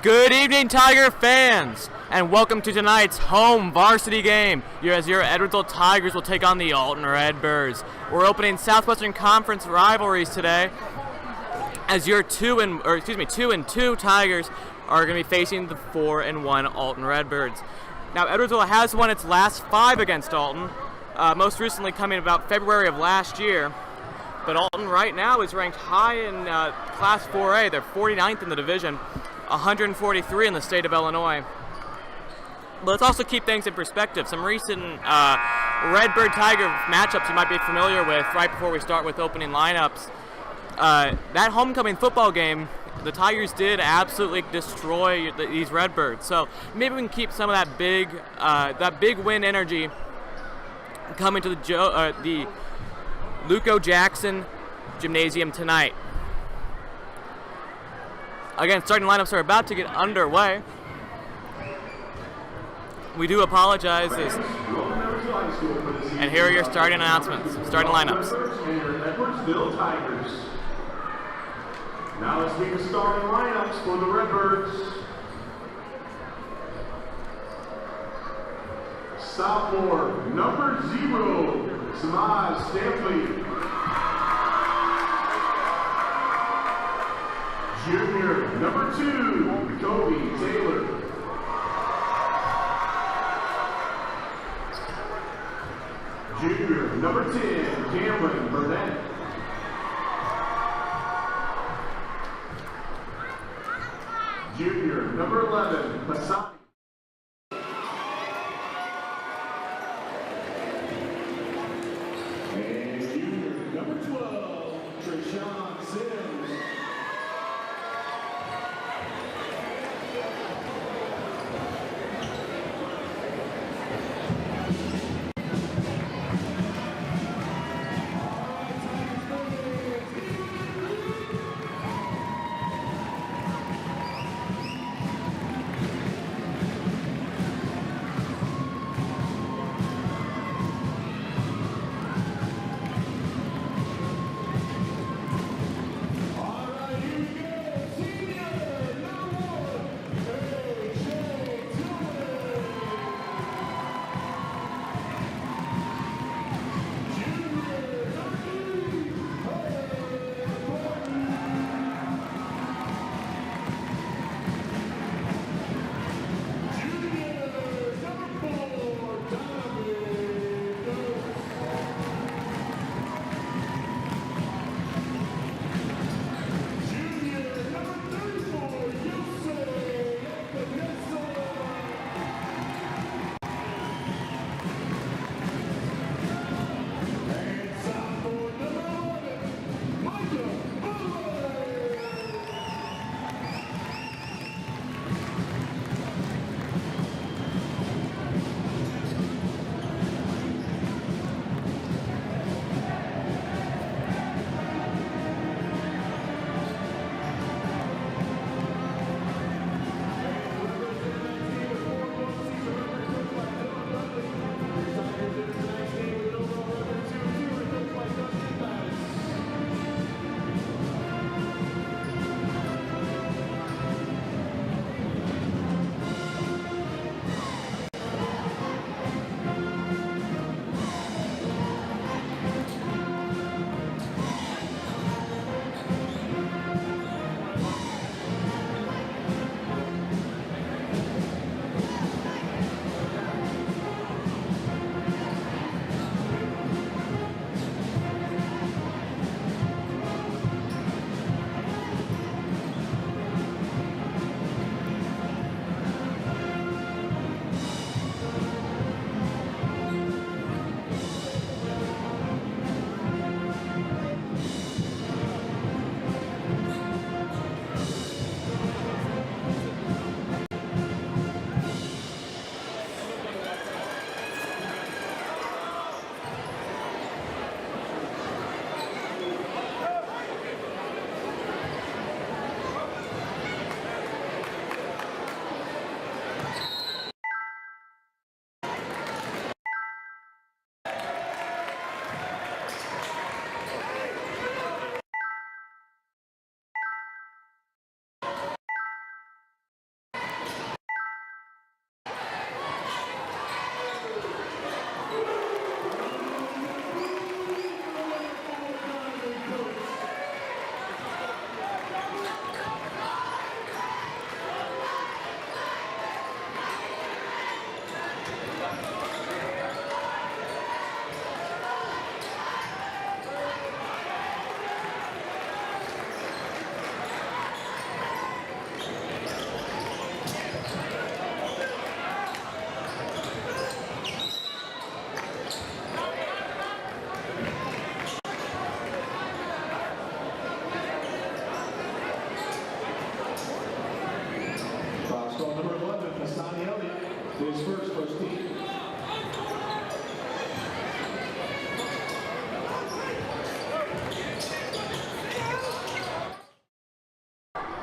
Good evening, Tiger fans, and welcome to tonight's home varsity game. Your Edwardsville Tigers will take on the Alton Redbirds. We're opening Southwestern Conference rivalries today, as your 2 and 2 Tigers are going to be facing the 4 and 1 Alton Redbirds. Now, Edwardsville has won its last 5 against Alton, most recently coming about February of last year. But Alton right now is ranked high in Class 4A. They're 49th in the division, 143 in the state of Illinois. But let's also keep things in perspective. Some recent Redbird Tiger matchups you might be familiar with right before we start with opening lineups. That homecoming football game, the Tigers did absolutely destroy these Redbirds. So maybe we can keep some of that big win energy coming to the Luco Jackson Gymnasium tonight. Again, starting lineups are about to get underway. We do apologize. And here are your starting announcements, starting lineups. Now let's meet the starting lineups for the Redbirds. Sophomore, number 0, Samaj Stanley. Junior, number 2, Kobe Taylor. Junior, number 10, Cameron Burnett. Junior, number 11, Masai. And junior, number 12, Treshawn Sims.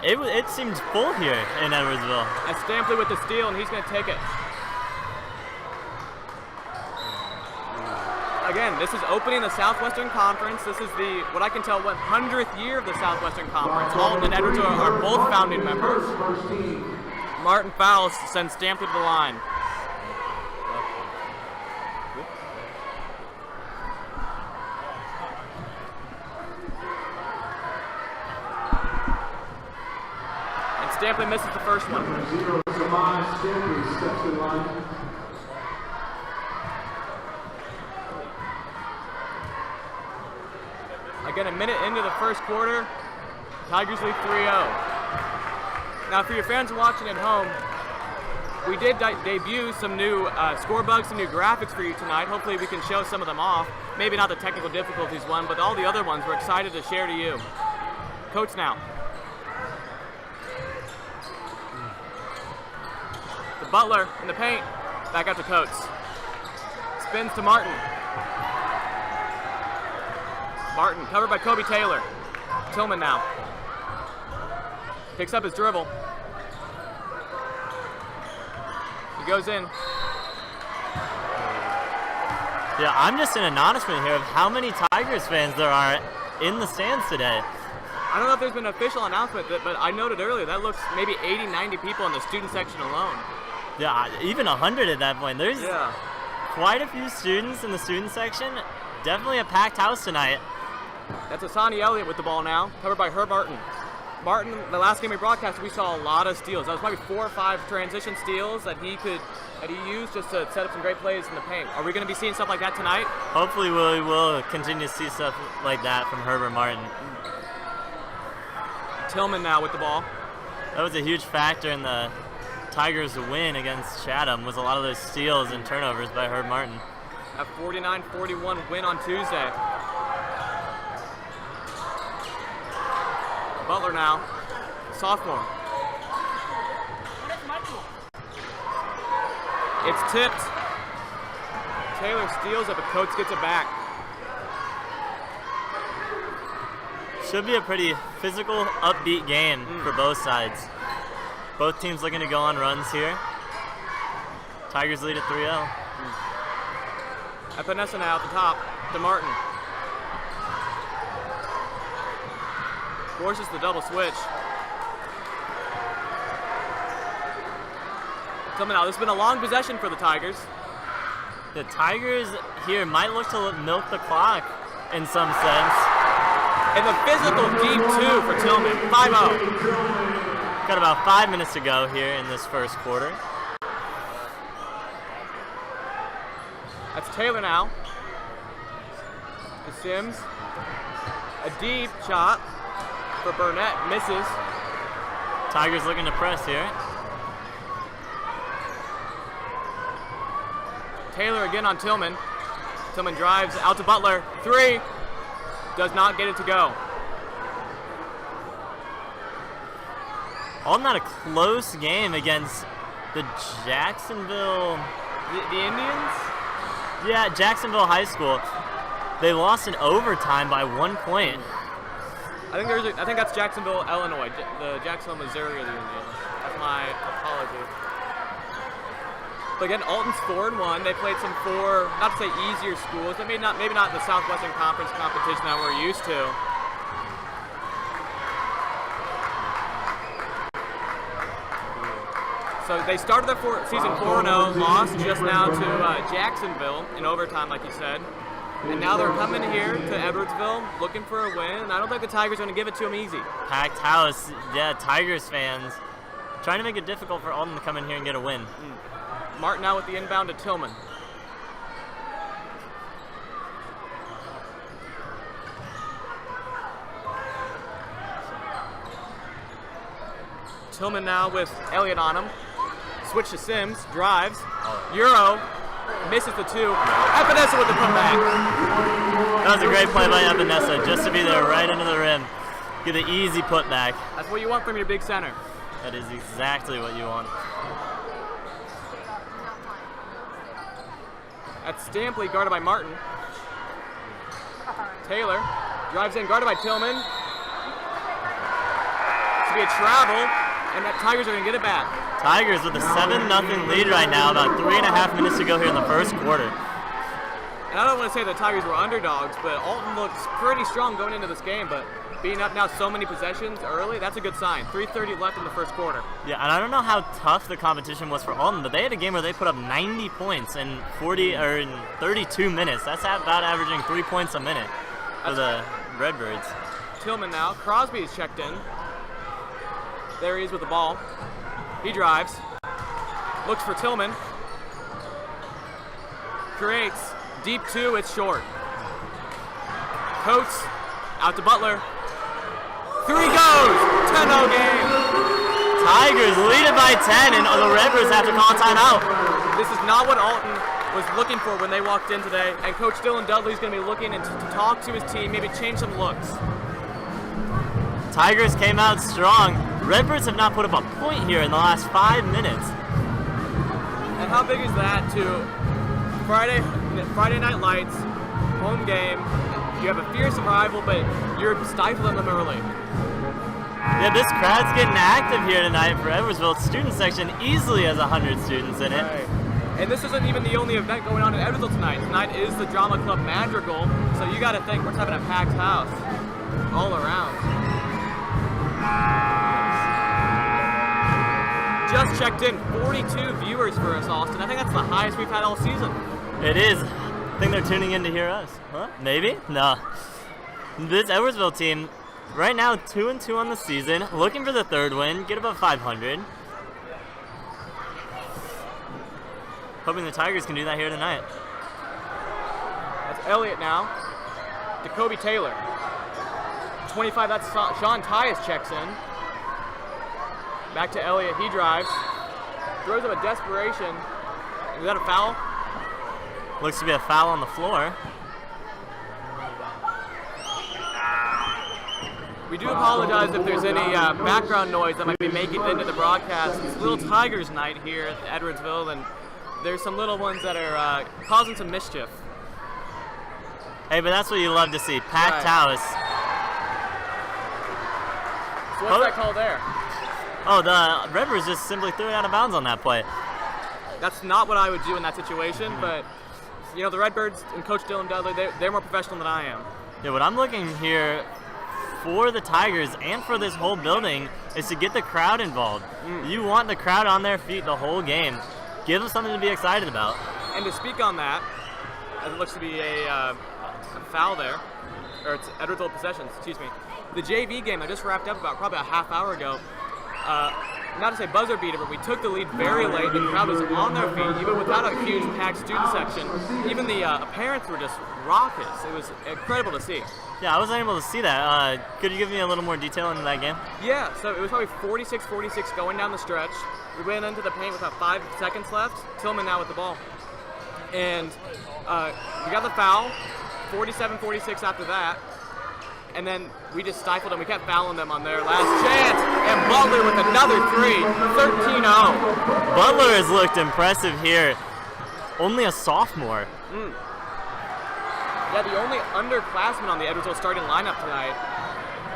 It seemed full here in Edwardsville. That's Stampley with the steal, and he's going to take it. Again, this is opening the Southwestern Conference. This is the, what I can tell, 100th year of the Southwestern Conference. Alton and Edwardsville are both founding members. Martin fouls, sends Stampley to the line. And Stampley misses the first one. Stampley steps to the line. Again, a minute into the first quarter, Tigers lead 3-0. Now, for your fans watching at home, we did debut some new score bugs, some new graphics for you tonight. Hopefully we can show some of them off. Maybe not the technical difficulties one, but all the other ones we're excited to share to you. Coach now. The Butler in the paint. Back out to Coates. Spins to Martin. Martin covered by Kobe Taylor. Tillman now. Picks up his dribble. He goes in. Yeah, I'm just an announcement here of how many Tigers fans there are in the stands today. I don't know if there's been an official announcement, but I noted earlier that looks maybe 80, 90 people in the student section alone. Yeah, even 100 at that point. There's Yeah. quite a few students in the student section. Definitely a packed house tonight. That's Asani Elliott with the ball now, covered by Herb Martin. Martin, the last game we broadcast, we saw a lot of steals. That was probably 4 or 5 transition steals that he used just to set up some great plays in the paint. Are we going to be seeing stuff like that tonight? Hopefully we will continue to see stuff like that from Herbert Martin. Tillman now with the ball. That was a huge factor in the Tigers' win against Chatham, was a lot of those steals and turnovers by Herb Martin. A 49-41 win on Tuesday. Butler now, sophomore. It's tipped. Taylor steals it, but Coates gets it back. Should be a pretty physical, upbeat game for both sides. Both teams looking to go on runs here. Tigers lead at 3-0. Epinesa now at the top to Martin. Forces the double switch. Coming out. This has been a long possession for the Tigers. The Tigers here might look to milk the clock in some sense. And the physical deep two for Tillman. 5-0. Got about 5 minutes to go here in this first quarter. That's Taylor now. To Sims. A deep shot for Burnett. Misses. Tigers looking to press here. Taylor again on Tillman. Tillman drives out to Butler. 3. Does not get it to go. All not a close game against the Jacksonville... The Indians? Yeah, Jacksonville High School. They lost in overtime by 1 point. I think that's Jacksonville, Illinois. The Jacksonville, Missouri are the Indians. That's my apology. But again, Alton's 4-1. They played some not to say easier schools, but maybe not in the Southwestern Conference competition that we're used to. So they started their season 4-0, lost just now to Jacksonville in overtime, like you said. And now they're coming here to Edwardsville looking for a win. And I don't think the Tigers are going to give it to them easy. Packed house. Yeah, Tigers fans trying to make it difficult for Alton to come in here and get a win. Martin now with the inbound to Tillman. Tillman now with Elliott on him. Switch to Sims, drives. Euro, misses the 2. Epinesa with the putback. That was a great play by Epinesa, just to be there right into the rim. Get an easy putback. That's what you want from your big center. That is exactly what you want. That's Stampley, guarded by Martin. Taylor drives in, guarded by Tillman. be a travel, and the Tigers are going to get it back. Tigers with a 7-0 lead right now, about 3.5 minutes to go here in the first quarter. And I don't want to say the Tigers were underdogs, but Alton looks pretty strong going into this game, but being up now so many possessions early, that's a good sign. 3:30 left in the first quarter. Yeah, and I don't know how tough the competition was for Alton, but they had a game where they put up 90 points in 32 minutes. That's about averaging 3 points a minute for the Redbirds. Tillman now. Crosby is checked in. There he is with the ball. He drives. Looks for Tillman. Creates. Deep two, it's short. Coates out to Butler. 3 goes! 10-0 game. Tigers lead it by 10, and the Redbirds have to call a timeout. This is not what Alton was looking for when they walked in today, and Coach Dylan Dudley's going to be looking to talk to his team, maybe change some looks. Tigers came out strong. Redbirds have not put up a point here in the last 5 minutes. And how big is that to Friday Night Lights, home game? You have a fierce rival, but you're stifling them early. Yeah, this crowd's getting active here tonight for Edwardsville. Student section easily has 100 students in it. Right. And this isn't even the only event going on in Edwardsville tonight. Tonight is the Drama Club Madrigal, so you got to think we're having a packed house all around. Just checked in, 42 viewers for us, Austin. I think that's the highest we've had all season. It is. I think they're tuning in to hear us. Huh? Maybe? No. This Edwardsville team, right now 2-2 on the season, looking for the 3rd win, get above 500. Hoping the Tigers can do that here tonight. That's Elliott now. To Kobe Taylor. 25, that's Sean Tyus checks in. Back to Elliott, he drives. Throws up a desperation. Is that a foul? Looks to be a foul on the floor. We do apologize if there's any background noise that might be making it into the broadcast. It's Little Tigers night here at Edwardsville, and there's some little ones that are causing some mischief. Hey, but that's what you love to see. Packed Right. house. So what's that call there? Oh, the Redbirds just simply threw it out of bounds on that play. That's not what I would do in that situation, but you know, the Redbirds and Coach Dylan Dudley, they're more professional than I am. Yeah, what I'm looking here for the Tigers and for this whole building is to get the crowd involved. You want the crowd on their feet the whole game. Give them something to be excited about. And to speak on that, as it looks to be a foul there, or it's Edwardsville possessions, excuse me. The JV game that just wrapped up about probably a half hour ago, not to say buzzer beater, but we took the lead very late. The crowd was on their feet, even without a huge packed student section. Even the parents were just raucous. It was incredible to see. Yeah, I wasn't able to see that. Could you give me a little more detail into that game? Yeah, so it was probably 46-46 going down the stretch. We went into the paint with about 5 seconds left. Tillman now with the ball. And we got the foul, 47-46 after that. And then we just stifled them. We kept fouling them on their last chance. And Butler with another 3, 13-0. Butler has looked impressive here. Only a sophomore. Yeah, the only underclassman on the Edwardsville starting lineup tonight.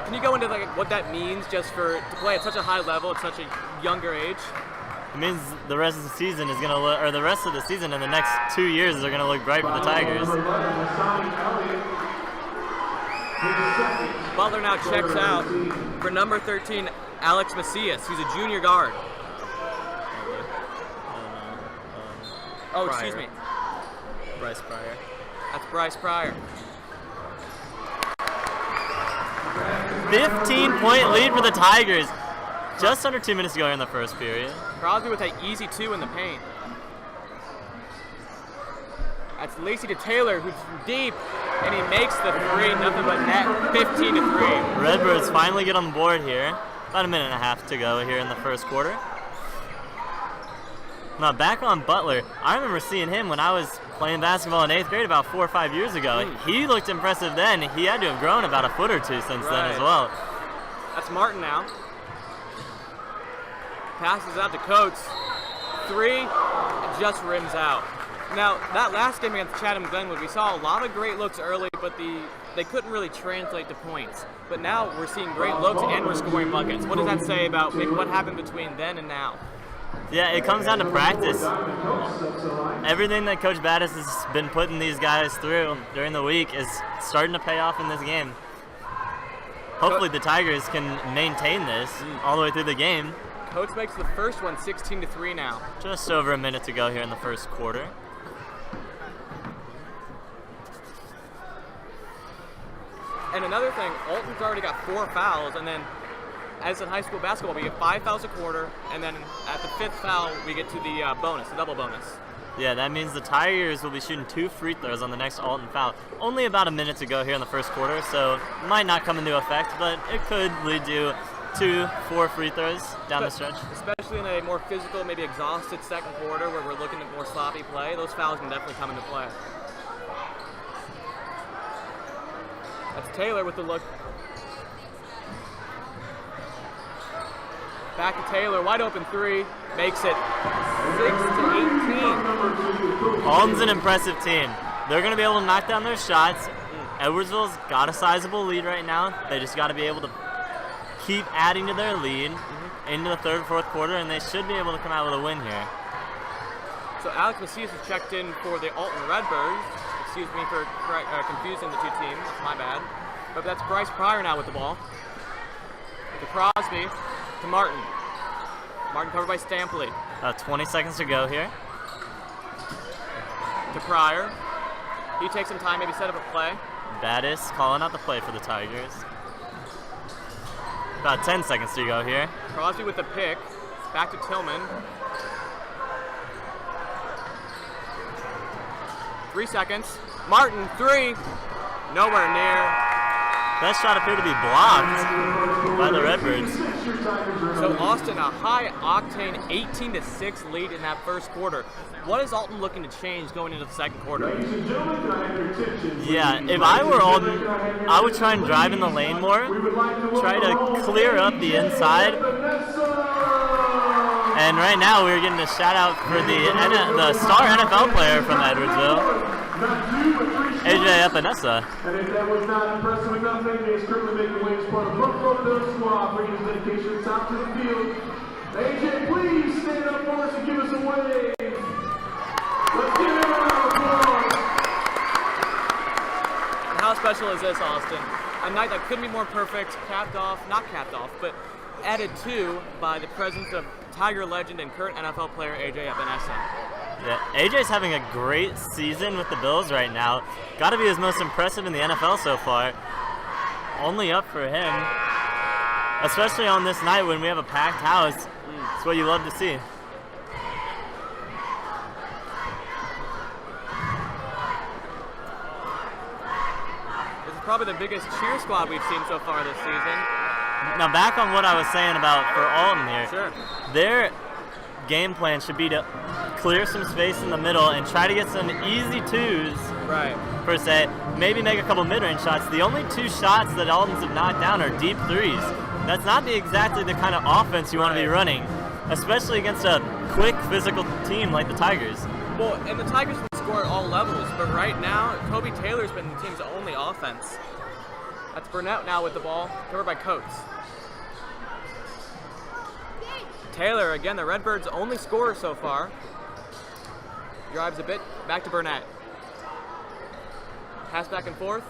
Can you go into what that means just to play at such a high level at such a younger age? It means the rest of the season is going to look, or the rest of the season in the next 2 years are going to look bright for the Tigers. Butler now checks out for number 13, Alex Macias, who's a junior guard. Oh, excuse me. Bryce Pryor. That's Bryce Pryor. 15-point lead for the Tigers. Just under 2 minutes to go in the first period. Crosby with an easy 2 in the paint. That's Lacey to Taylor, who's from deep, and he makes the 3, nothing but net, 15-3. Redbirds finally get on the board here. About a minute and a half to go here in the first quarter. Now back on Butler, I remember seeing him when I was playing basketball in 8th grade about 4 or 5 years ago. He looked impressive then. He had to have grown about a foot or 2 since then as well. That's Martin now. Passes out to Coates. 3, just rims out. Now, that last game against Chatham-Glenwood, we saw a lot of great looks early, but they couldn't really translate to points. But now we're seeing great looks and we're scoring buckets. What does that say about maybe what happened between then and now? Yeah, it comes down to practice. Everything that Coach Battis has been putting these guys through during the week is starting to pay off in this game. Hopefully the Tigers can maintain this all the way through the game. Coach makes the first one 16-3 now. Just over a minute to go here in the first quarter. And another thing, Alton's already got 4 fouls, and then as in high school basketball, we get 5 fouls a quarter, and then at the 5th foul, we get to the bonus, the double bonus. Yeah, that means the Tigers will be shooting 2 free throws on the next Alton foul. Only about a minute to go here in the first quarter, so it might not come into effect, but it could lead to 2-4 free throws down the stretch. Especially in a more physical, maybe exhausted second quarter where we're looking at more sloppy play, those fouls can definitely come into play. That's Taylor with the look. Back to Taylor, wide open 3, makes it 6-18. Alton's an impressive team. They're going to be able to knock down their shots. Edwardsville's got a sizable lead right now. They just got to be able to keep adding to their lead into the third, fourth quarter, and they should be able to come out with a win here. So Alex Macias is checked in for the Alton Redbirds. Excuse me for confusing the two teams, that's my bad. But that's Bryce Pryor now with the ball. To Crosby, to Martin. Martin covered by Stampley. 20 seconds to go here. To Pryor. He takes some time, maybe set up a play. Battis calling out the play for the Tigers. About 10 seconds to go here. Crosby with the pick. Back to Tillman. 3 seconds. Martin, 3. Nowhere near. That shot appeared to be blocked by the Redbirds. So Austin, a high-octane 18-6 lead in that first quarter. What is Alton looking to change going into the second quarter? Yeah, if I were Alton, I would try and drive in the lane more, try to clear up the inside. And right now we're getting a shout-out for the star NFL player from Edwardsville, AJ Epinesa. And if that was not impressive enough, maybe it's currently making waves for the Buffalo Bills squad, bringing his dedication top to the field. AJ, please stand up for us and give us a wave. Let's give him a round of applause. And how special is this, Austin? A night that couldn't be more perfect, not capped off, but added to by the presence of Tiger legend and current NFL player AJ Epinesa. Yeah, AJ's having a great season with the Bills right now. Got to be his most impressive in the NFL so far. Only up for him, especially on this night when we have a packed house. It's what you love to see. This is probably the biggest cheer squad we've seen so far this season. Now back on what I was saying about for Alton here. Sure. Their game plan should be to clear some space in the middle and try to get some easy 2s, right, per se. Maybe make a couple mid-range shots. The only 2 shots that Altons have knocked down are deep 3s. That's not exactly the kind of offense you want to be running, especially against a quick, physical team like the Tigers. Well, and the Tigers can score at all levels, but right now, Kobe Taylor's been the team's only offense. That's Burnett now with the ball, covered by Coates. Taylor, again, the Redbirds' only scorer so far. Drives a bit, back to Burnett. Pass back and forth.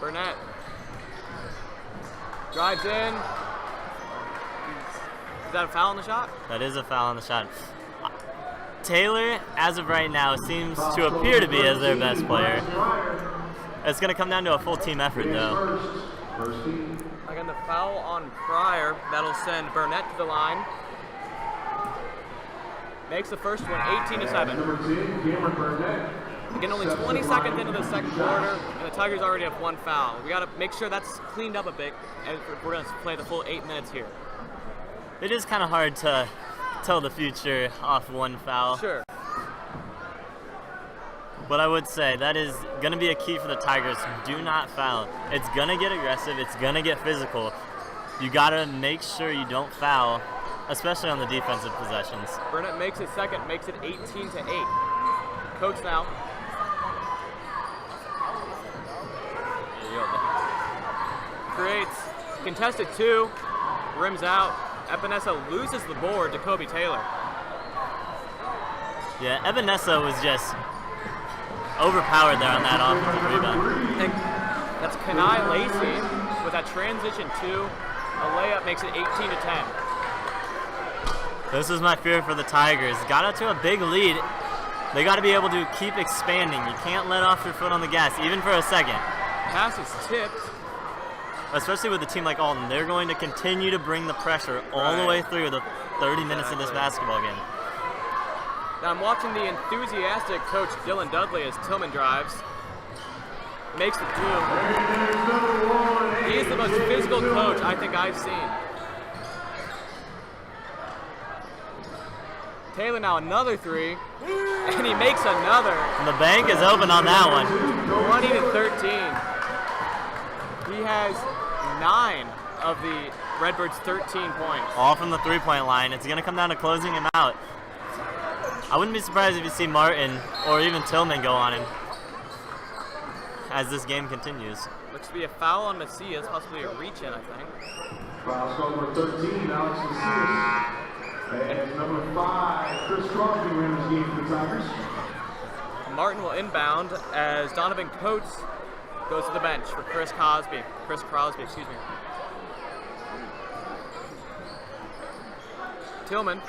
Burnett. Drives in. Is that a foul on the shot? That is a foul on the shot. Taylor, as of right now, seems to appear to be as their best player. It's going to come down to a full team effort, though. Again, the foul on Pryor. That'll send Burnett to the line. Makes the first one 18-7. Again, only 20 seconds into the second quarter, and the Tigers already have 1 foul. We got to make sure that's cleaned up a bit, and we're going to play the full 8 minutes here. It is kind of hard to tell the future off 1 foul. Sure. But I would say that is going to be a key for the Tigers. Do not foul. It's going to get aggressive. It's going to get physical. You got to make sure you don't foul especially on the defensive possessions. Burnett makes it second, makes it 18-8. Coach now. Creates contested 2, rims out. Epinesa loses the board to Kobe Taylor. Yeah, Epinesa was just overpowered there on that offensive rebound. And that's Kenai Lacey with that transition 2. A layup makes it 18-10. This is my fear for the Tigers. Got out to a big lead. They got to be able to keep expanding. You can't let off your foot on the gas, even for a second. Pass is tipped. Especially with a team like Alton, they're going to continue to bring the pressure all the way through the 30 minutes of this basketball game. Now I'm watching the enthusiastic coach Dylan Dudley as Tillman drives. Makes the 2. He is the most physical coach I think I've seen. Taylor now another 3, and he makes another. And the bank is open on that one. 20-13. He has 9 of the Redbirds' 13 points. All from the three-point line. It's going to come down to closing him out. I wouldn't be surprised if you see Martin or even Tillman go on him as this game continues. Looks to be a foul on Macias, possibly a reach-in, I think. Foul number 13, Alex Macias. And number 5, Chris Crosby ran this game for the Tigers. Martin will inbound as Donovan Coates goes to the bench for Chris Crosby, excuse me. Tillman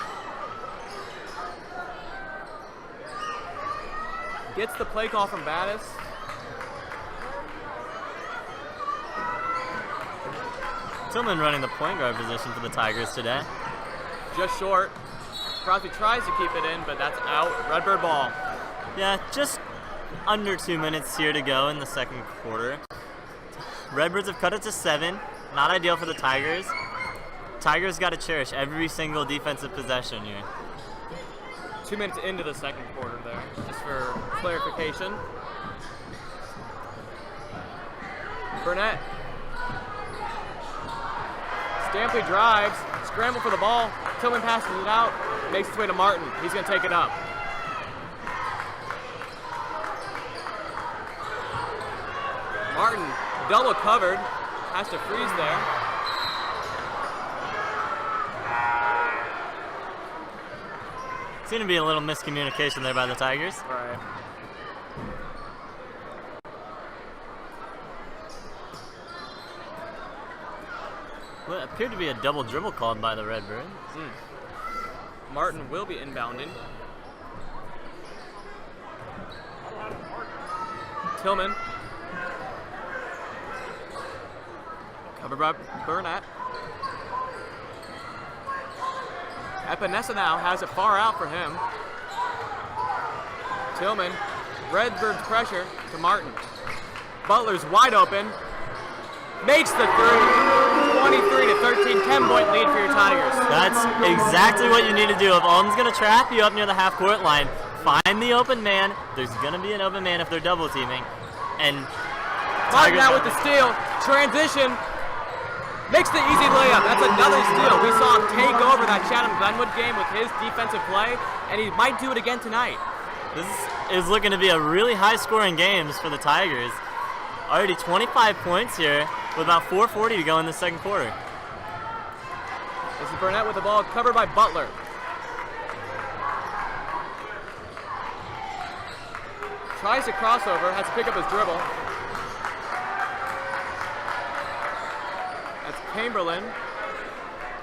gets the play call from Battis. Tillman running the point guard position for the Tigers today. Just short. Crosby tries to keep it in, but that's out. Redbird ball. Yeah, just under 2 minutes here to go in the second quarter. Redbirds have cut it to 7. Not ideal for the Tigers. Tigers got to cherish every single defensive possession here. 2 minutes into the second quarter there, just for clarification. Burnett. Stampley drives, scramble for the ball. Tillman passes it out, makes its way to Martin. He's going to take it up. Martin, double covered, has to freeze there. Seemed to be a little miscommunication there by the Tigers. Right. Well, it appeared to be a double dribble called by the Redbirds. Martin will be inbounding. Tillman. Covered by Burnett. Epinesa now has it far out for him. Tillman. Redbirds pressure to Martin. Butler's wide open. Makes the 3. 23-13, 10-point lead for your Tigers. That's exactly what you need to do. If Alton's going to trap you up near the half-court line, find the open man. There's going to be an open man if they're double teaming. And Martin now with the steal. Transition. Makes the easy layup. That's another steal. We saw him take over that Chatham-Glenwood game with his defensive play, and he might do it again tonight. This is looking to be a really high-scoring game for the Tigers. Already 25 points here with about 4:40 to go in the second quarter. This is Burnett with the ball covered by Butler. Tries to crossover, has to pick up his dribble. That's Chamberlain.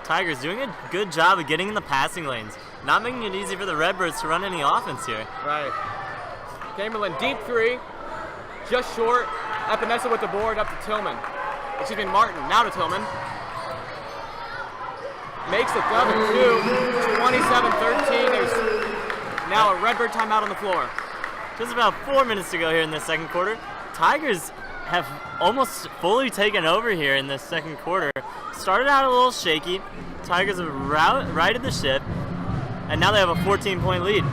Tigers doing a good job of getting in the passing lanes, not making it easy for the Redbirds to run any offense here. Right. Chamberlain, deep 3, just short. Epinesa with the board up to Tillman. Excuse me, Martin, now to Tillman. Makes the double 2, 27-13. There's now a Redbird timeout on the floor. Just about 4 minutes to go here in the second quarter. Tigers have almost fully taken over here in this second quarter. Started out a little shaky. Tigers have righted the ship, and now they have a 14-point lead.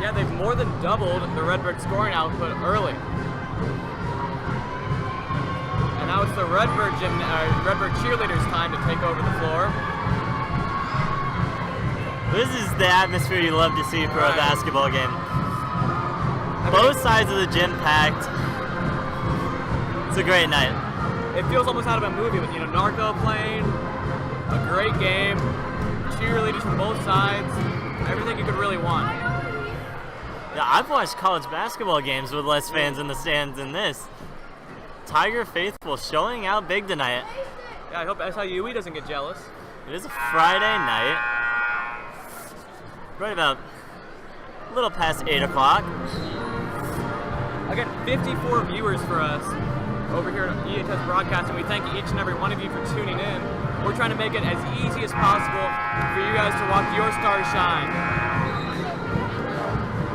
Yeah, they've more than doubled the Redbird scoring output early. And now it's the Redbird cheerleaders' time to take over the floor. This is the atmosphere you love to see for a basketball game. Both sides of the gym packed. It's a great night. It feels almost out of a movie with, Narco playing, a great game, cheerleaders from both sides, everything you could really want. Yeah, I've watched college basketball games with less fans in the stands than this. Tiger faithful showing out big tonight. Yeah, I hope SIUE doesn't get jealous. It is a Friday night. Right about a little past 8 o'clock. Again, 54 viewers for us over here at EHS Broadcasting. We thank each and every one of you for tuning in. We're trying to make it as easy as possible for you guys to watch your stars shine.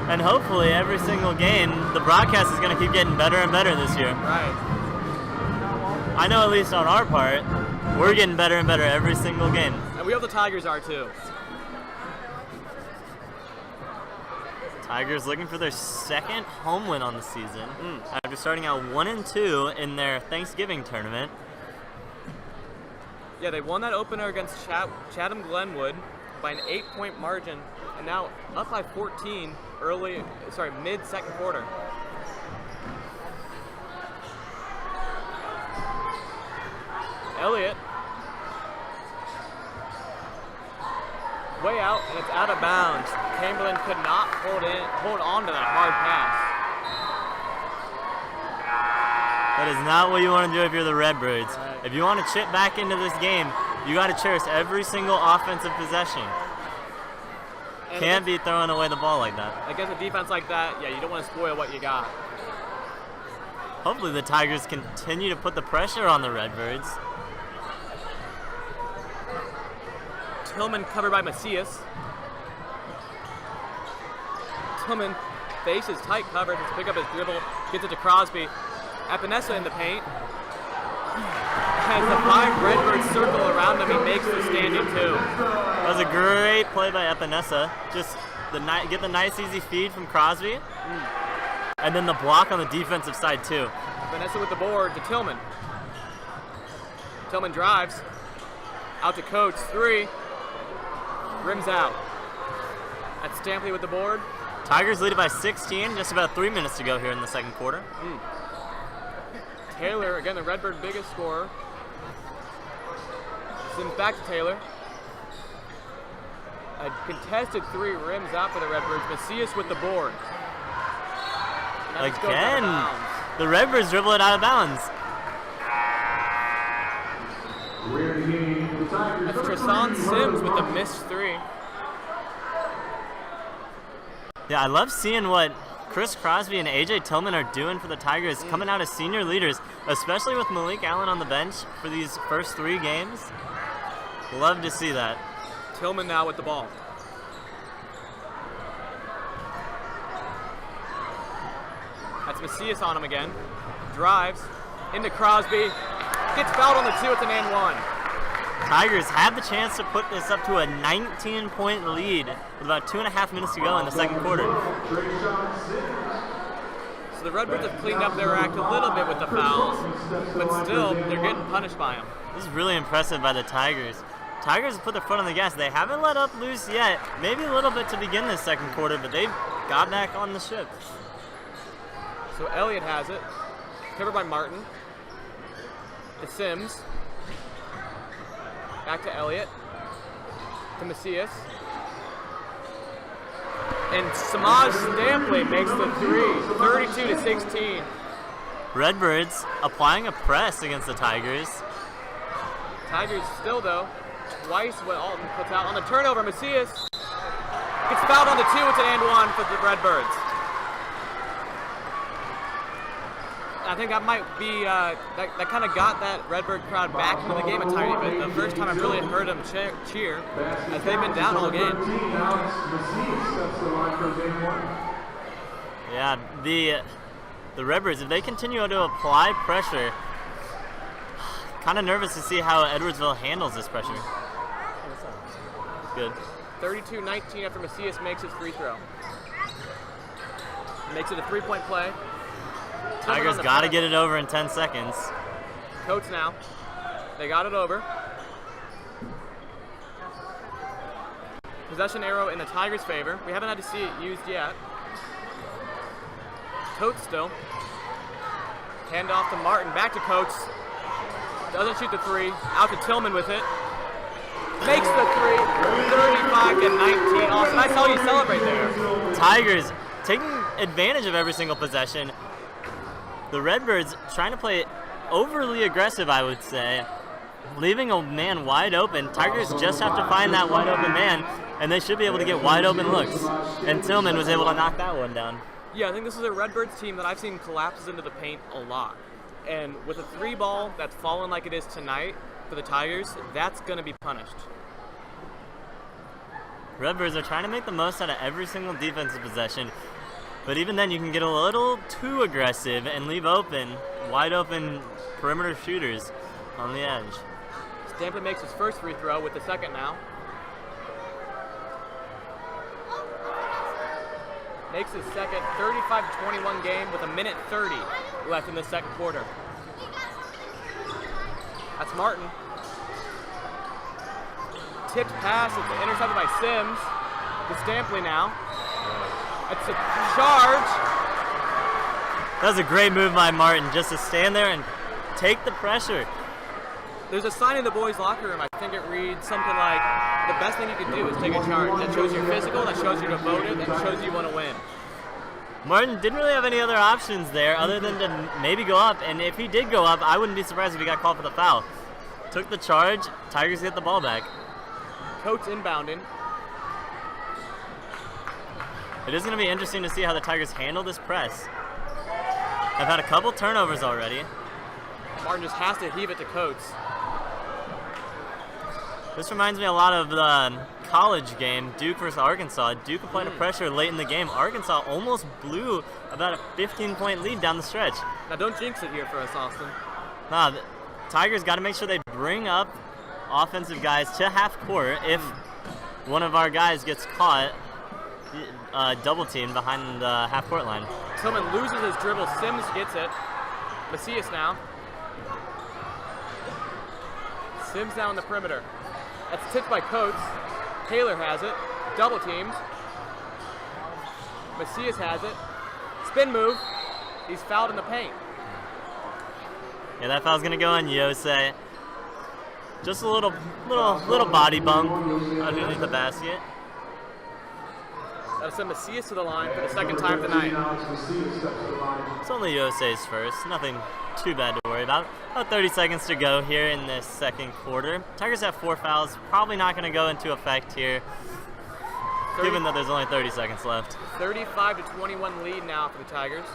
And hopefully every single game, the broadcast is going to keep getting better and better this year. Right. I know at least on our part, we're getting better and better every single game. And we hope the Tigers are too. Tigers looking for their second home win on the season after starting out 1-2 in their Thanksgiving tournament. Yeah, they won that opener against Chatham Glenwood by an 8-point margin, and now up by 14 mid-second quarter. Elliott, way out, and it's out of bounds. Chamberlain could not hold on to that hard pass. That is not what you want to do if you're the Redbirds. Right. If you want to chip back into this game, you got to cherish every single offensive possession. And can't be throwing away the ball like that. Against a defense like that, yeah, you don't want to spoil what you got. Hopefully the Tigers continue to put the pressure on the Redbirds. Tillman covered by Macias. Tillman faces tight coverage, to pick up his dribble, gets it to Crosby. Epinesa in the paint. As the 5 Redbirds circle around him, he makes the standing 2. That was a great play by Epinesa. Just get the nice easy feed from Crosby. And then the block on the defensive side too. Epinesa with the board to Tillman. Tillman drives. Out to Coach, 3. Rims out. That's Stampley with the board. Tigers lead it by 16, just about 3 minutes to go here in the second quarter. Taylor, again, the Redbird biggest scorer. Sims back to Taylor. A contested 3 rims out for the Redbirds. Macias with the board. Again, the Redbirds dribble it out of bounds. That's Tristan Sims with the missed 3. Yeah, I love seeing what Chris Crosby and AJ Tillman are doing for the Tigers, coming out as senior leaders, especially with Malik Allen on the bench for these first 3 games. Love to see that. Tillman now with the ball. That's Macias on him again. Drives into Crosby. Gets fouled on the 2. It's an and 1. Tigers have the chance to put this up to a 19-point lead with about 2.5 minutes to go in the second quarter. So the Redbirds have cleaned up their act a little bit with the fouls, but still, they're getting punished by them. This is really impressive by the Tigers. Tigers have put their foot on the gas. They haven't let up loose yet. Maybe a little bit to begin this second quarter, but they've got back on the ship. So Elliott has it. Covered by Martin. To Sims. Back to Elliott. To Macias. And Samaj Stampley makes the 3. 32-16. Redbirds applying a press against the Tigers. Tigers still, though, twice what Alton puts out. On the turnover, Macias gets fouled on the 2. It's an and 1 for the Redbirds. I think that might be, that kind of got that Redbird crowd back into the game a tiny bit. The first time I've really heard them cheer, as they've been down all game. Yeah, the Redbirds, if they continue to apply pressure, kind of nervous to see how Edwardsville handles this pressure. Good. 32-19 after Macias makes his free throw. Makes it a 3-point play. Tigers got to get it over in 10 seconds. Coates now. They got it over. Possession arrow in the Tigers' favor. We haven't had to see it used yet. Coates still. Hand off to Martin. Back to Coates. Doesn't shoot the three. Out to Tillman with it. Makes the three. 35-19. Austin, I saw you celebrate there. Tigers taking advantage of every single possession. The Redbirds trying to play overly aggressive, I would say, leaving a man wide open. Tigers just have to find that wide open man, and they should be able to get wide open looks. And Tillman was able to knock that one down. Yeah, I think this is a Redbirds team that I've seen collapses into the paint a lot. And with a three ball that's fallen like it is tonight for the Tigers, that's going to be punished. Redbirds are trying to make the most out of every single defensive possession, but even then you can get a little too aggressive and leave open, wide open perimeter shooters on the edge. Stamper makes his first free throw with the second now. Makes his second 35-21 game with 1:30 left in the second quarter. That's Martin. Tipped pass, it's intercepted by Sims. To Stampley now. It's a charge. That was a great move by Martin, just to stand there and take the pressure. There's a sign in the boys' locker room. I think it reads something like, the best thing you can do is take a charge. That shows you're physical, that shows you're devoted, that shows you want to win. Martin didn't really have any other options there other than to maybe go up, and if he did go up, I wouldn't be surprised if he got called for the foul. Took the charge, Tigers get the ball back. Coates inbounding. It is going to be interesting to see how the Tigers handle this press. I've had a couple turnovers already. Martin just has to heave it to Coates. This reminds me a lot of the college game, Duke versus Arkansas. Duke applied pressure late in the game. Arkansas almost blew about a 15-point lead down the stretch. Now don't jinx it here for us, Austin. Nah, the Tigers got to make sure they bring up offensive guys to half court if one of our guys gets caught double teamed behind the half court line. Tillman loses his dribble. Sims gets it. Macias now. Sims down the perimeter. That's tipped by Coates. Taylor has it. Double teamed. Macias has it. Spin move. He's fouled in the paint. Yeah, that foul's gonna go on Yosei. Just a little body bump underneath the basket. That'll send Macias to the line for the second time tonight. It's only Yosei's first. Nothing too bad to worry about. About 30 seconds to go here in this second quarter. Tigers have 4 fouls. Probably not going to go into effect here, given that there's only 30 seconds left. 35-21 lead now for the Tigers.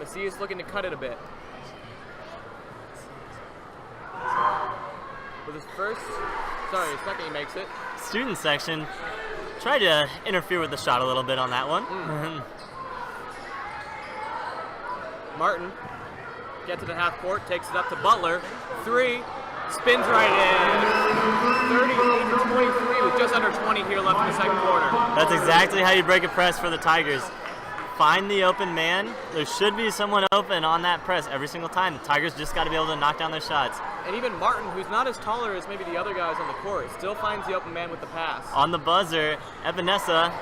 Macias looking to cut it a bit. With his second he makes it. Student section tried to interfere with the shot a little bit on that one. Martin gets to the half court, takes it up to Butler. Three, spins right in. 38-23 with just under 20 here left in the second quarter. That's exactly how you break a press for the Tigers. Find the open man. There should be someone open on that press every single time. The Tigers just got to be able to knock down their shots. And even Martin, who's not as taller as maybe the other guys on the court, still finds the open man with the pass. On the buzzer, Evanessa,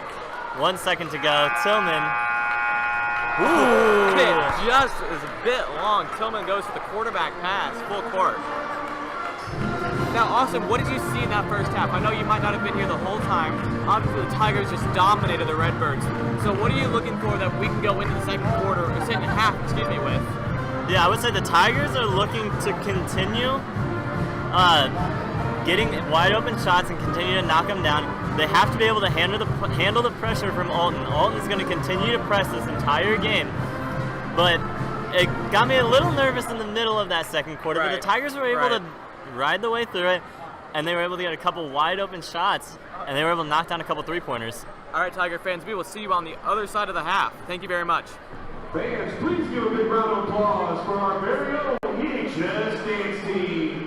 1 second to go. Tillman. Ooh! It just is a bit long. Tillman goes for the quarterback pass, full court. Now, Austin, what did you see in that first half? I know you might not have been here the whole time. Obviously, the Tigers just dominated the Redbirds. So what are you looking for that we can go into the second quarter, or second half, with? Yeah, I would say the Tigers are looking to continue getting wide open shots and continue to knock them down. They have to be able to handle the pressure from Alton. Alton's going to continue to press this entire game. But it got me a little nervous in the middle of that second quarter. But the Tigers were able to ride the way through it, and they were able to get a couple wide open shots, and they were able to knock down a couple three-pointers. All right, Tiger fans, we will see you on the other side of the half. Thank you very much. Fans, please give a big round of applause for our very own EHS dance team.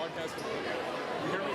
broadcast. You hear me?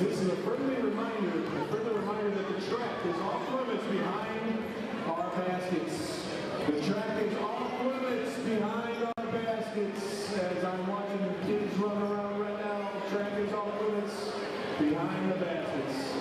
This is a friendly reminder that the track is off limits behind our baskets. The track is off limits behind our baskets. As I'm watching the kids run around right now, the track is off limits behind the baskets.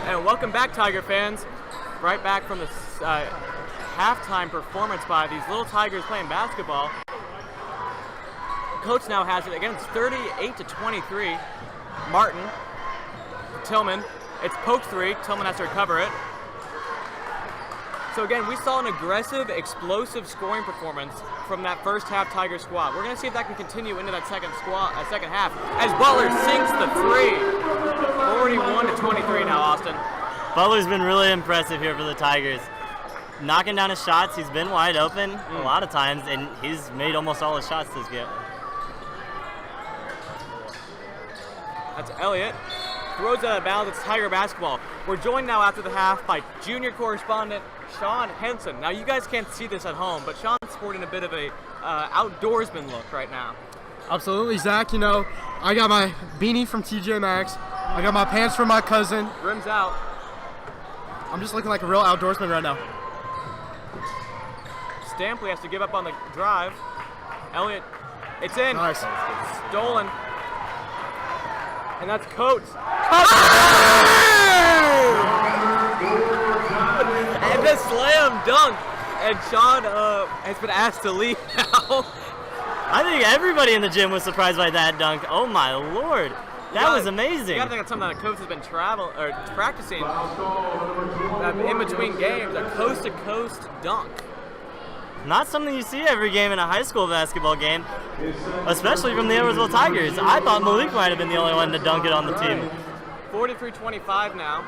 And welcome back, Tiger fans. Right back from the halftime performance by these little Tigers playing basketball. Coach now has it. Again, it's 38-23. Martin, Tillman. It's poke three. Tillman has to recover it. So again, we saw an aggressive, explosive scoring performance from that first half Tiger squad. We're going to see if that can continue into that second half as Butler sinks the three. 41-23 now, Austin. Butler's been really impressive here for the Tigers. Knocking down his shots, he's been wide open a lot of times, and he's made almost all his shots this game. That's Elliott. Throws it out of bounds. It's Tiger basketball. We're joined now after the half by junior correspondent Sean Henson. Now, you guys can't see this at home, but Sean's sporting a bit of a outdoorsman look right now. Absolutely, Zach. You know, I got my beanie from TJ Maxx. I got my pants from my cousin. Rims out. I'm just looking like a real outdoorsman right now. Stampley has to give up on the drive. Elliott, it's in. Nice. Stolen. And that's Coates. And the slam dunk. And Sean has been asked to leave now. I think everybody in the gym was surprised by that dunk. Oh my Lord, that was amazing. You gotta think that's something that Coates has been practicing in between games. A coast-to-coast dunk. Not something you see every game in a high school basketball game, especially from the Edwardsville Tigers. I thought Malik might have been the only one to dunk it on the team. 43-25 now.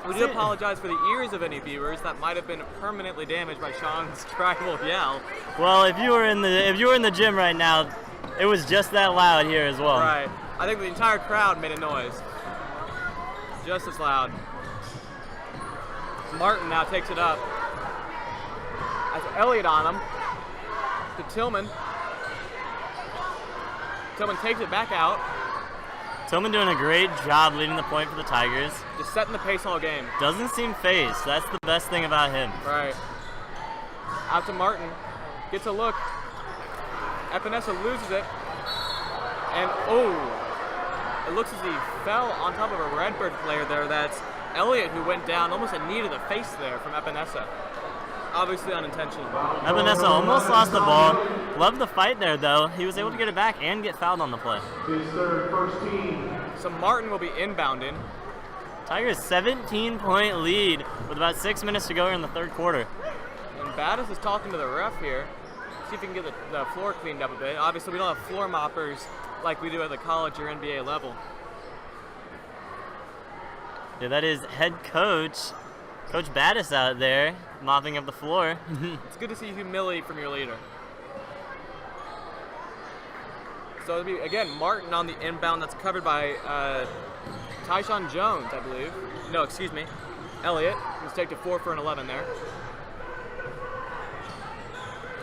We do apologize for the ears of any viewers that might have been permanently damaged by Sean's tribal yell. Well, if you were in the gym right now, it was just that loud here as well. Right. I think the entire crowd made a noise. Just as loud. Martin now takes it up. That's Elliott on him. To Tillman. Tillman takes it back out. Tillman doing a great job leading the point for the Tigers. Just setting the pace all game. Doesn't seem phased. That's the best thing about him. Right. Out to Martin. Gets a look. Epinesa loses it. And, it looks as he fell on top of a Redbird player there. That's Elliott who went down, almost a knee to the face there from Epinesa. Obviously unintentional. Epinesa almost lost the ball. Loved the fight there, though. He was able to get it back and get fouled on the play. His third first team. So Martin will be inbounding. Tigers 17-point lead with about 6 minutes to go in the third quarter. And Battis is talking to the ref here. See if he can get the floor cleaned up a bit. Obviously, we don't have floor moppers like we do at the college or NBA level. Yeah, that is head coach, Coach Battis out there, mopping up the floor. It's good to see humility from your leader. So it'll be, again, Martin on the inbound. That's covered by Tyshawn Jones, I believe. No, excuse me. Elliott. He's taken 4 for an 11 there.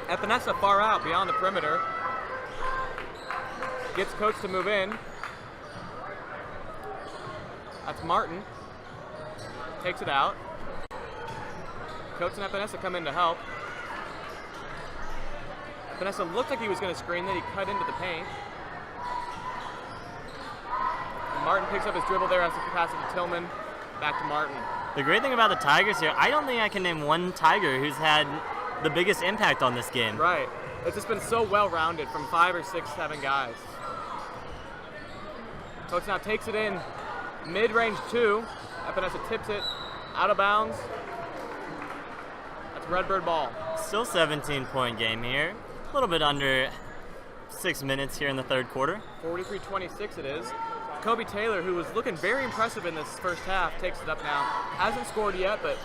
Epinesa far out beyond the perimeter. Gets Coach to move in. That's Martin. Takes it out. Coach and Epinesa come in to help. Epinesa looked like he was going to screen, then he cut into the paint. Martin picks up his dribble there, has the capacity to Tillman. Back to Martin. The great thing about the Tigers here, I don't think I can name one Tiger who's had the biggest impact on this game. Right. It's just been so well-rounded from 5 or 6, 7 guys. Coach now takes it in mid-range 2. Epinesa tips it out of bounds. That's Redbird ball. Still 17-point game here. A little bit under 6 minutes here in the third quarter. 43-26 it is. Kobe Taylor, who was looking very impressive in this first half, takes it up now. Hasn't scored yet, but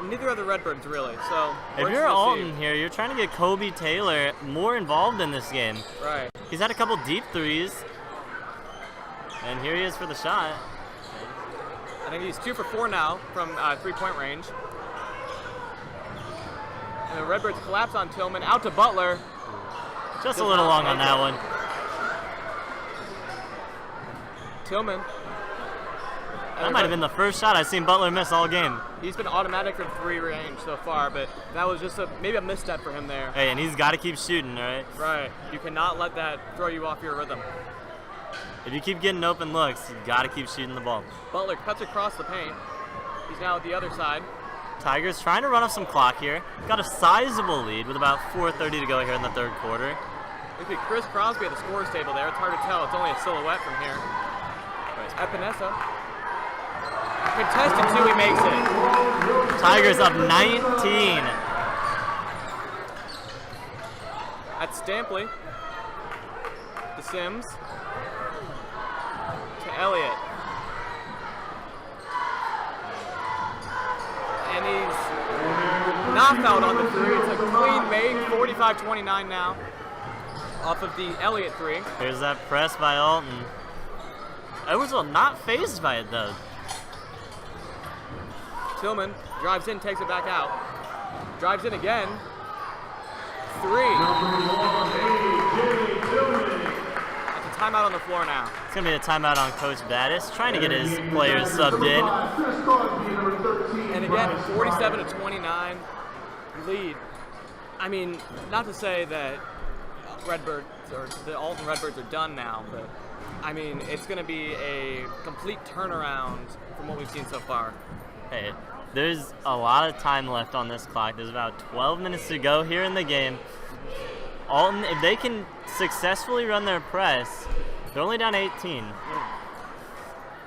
neither are the Redbirds really. So if you're Alton here, you're trying to get Kobe Taylor more involved in this game. Right. He's had a couple deep threes. And here he is for the shot. I think he's 2 for 4 now from 3-point range. And the Redbirds collapse on Tillman. Out to Butler. Just a little long on that one. Tillman. That might have been the first shot I've seen Butler miss all game. He's been automatic from 3 range so far, but that was just maybe a misstep for him there. Hey, and he's got to keep shooting, right? Right. You cannot let that throw you off your rhythm. If you keep getting open looks, you got to keep shooting the ball. Butler cuts across the paint. He's now at the other side. Tigers trying to run off some clock here. Got a sizable lead with about 4:30 to go here in the third quarter. Look at Chris Crosby at the scores table there. It's hard to tell. It's only a silhouette from here. Epinesa. Contested two, he makes it. Tigers up 19. That's Stampley. To Sims. To Elliott. And he's knocked out on the three. It's a clean make, 45-29 now. Off of the Elliott three. Here's that press by Alton. Edwardsville not phased by it though. Tillman drives in, takes it back out. Drives in again. Three. That's a timeout on the floor now. It's going to be a timeout on Coach Battis, trying to get his players subbed in. And again, 47-29 lead. I mean, not to say that Redbirds or the Alton Redbirds are done now, but I mean, it's going to be a complete turnaround from what we've seen so far. Hey, there's a lot of time left on this clock. There's about 12 minutes to go here in the game. Alton, if they can successfully run their press, they're only down 18.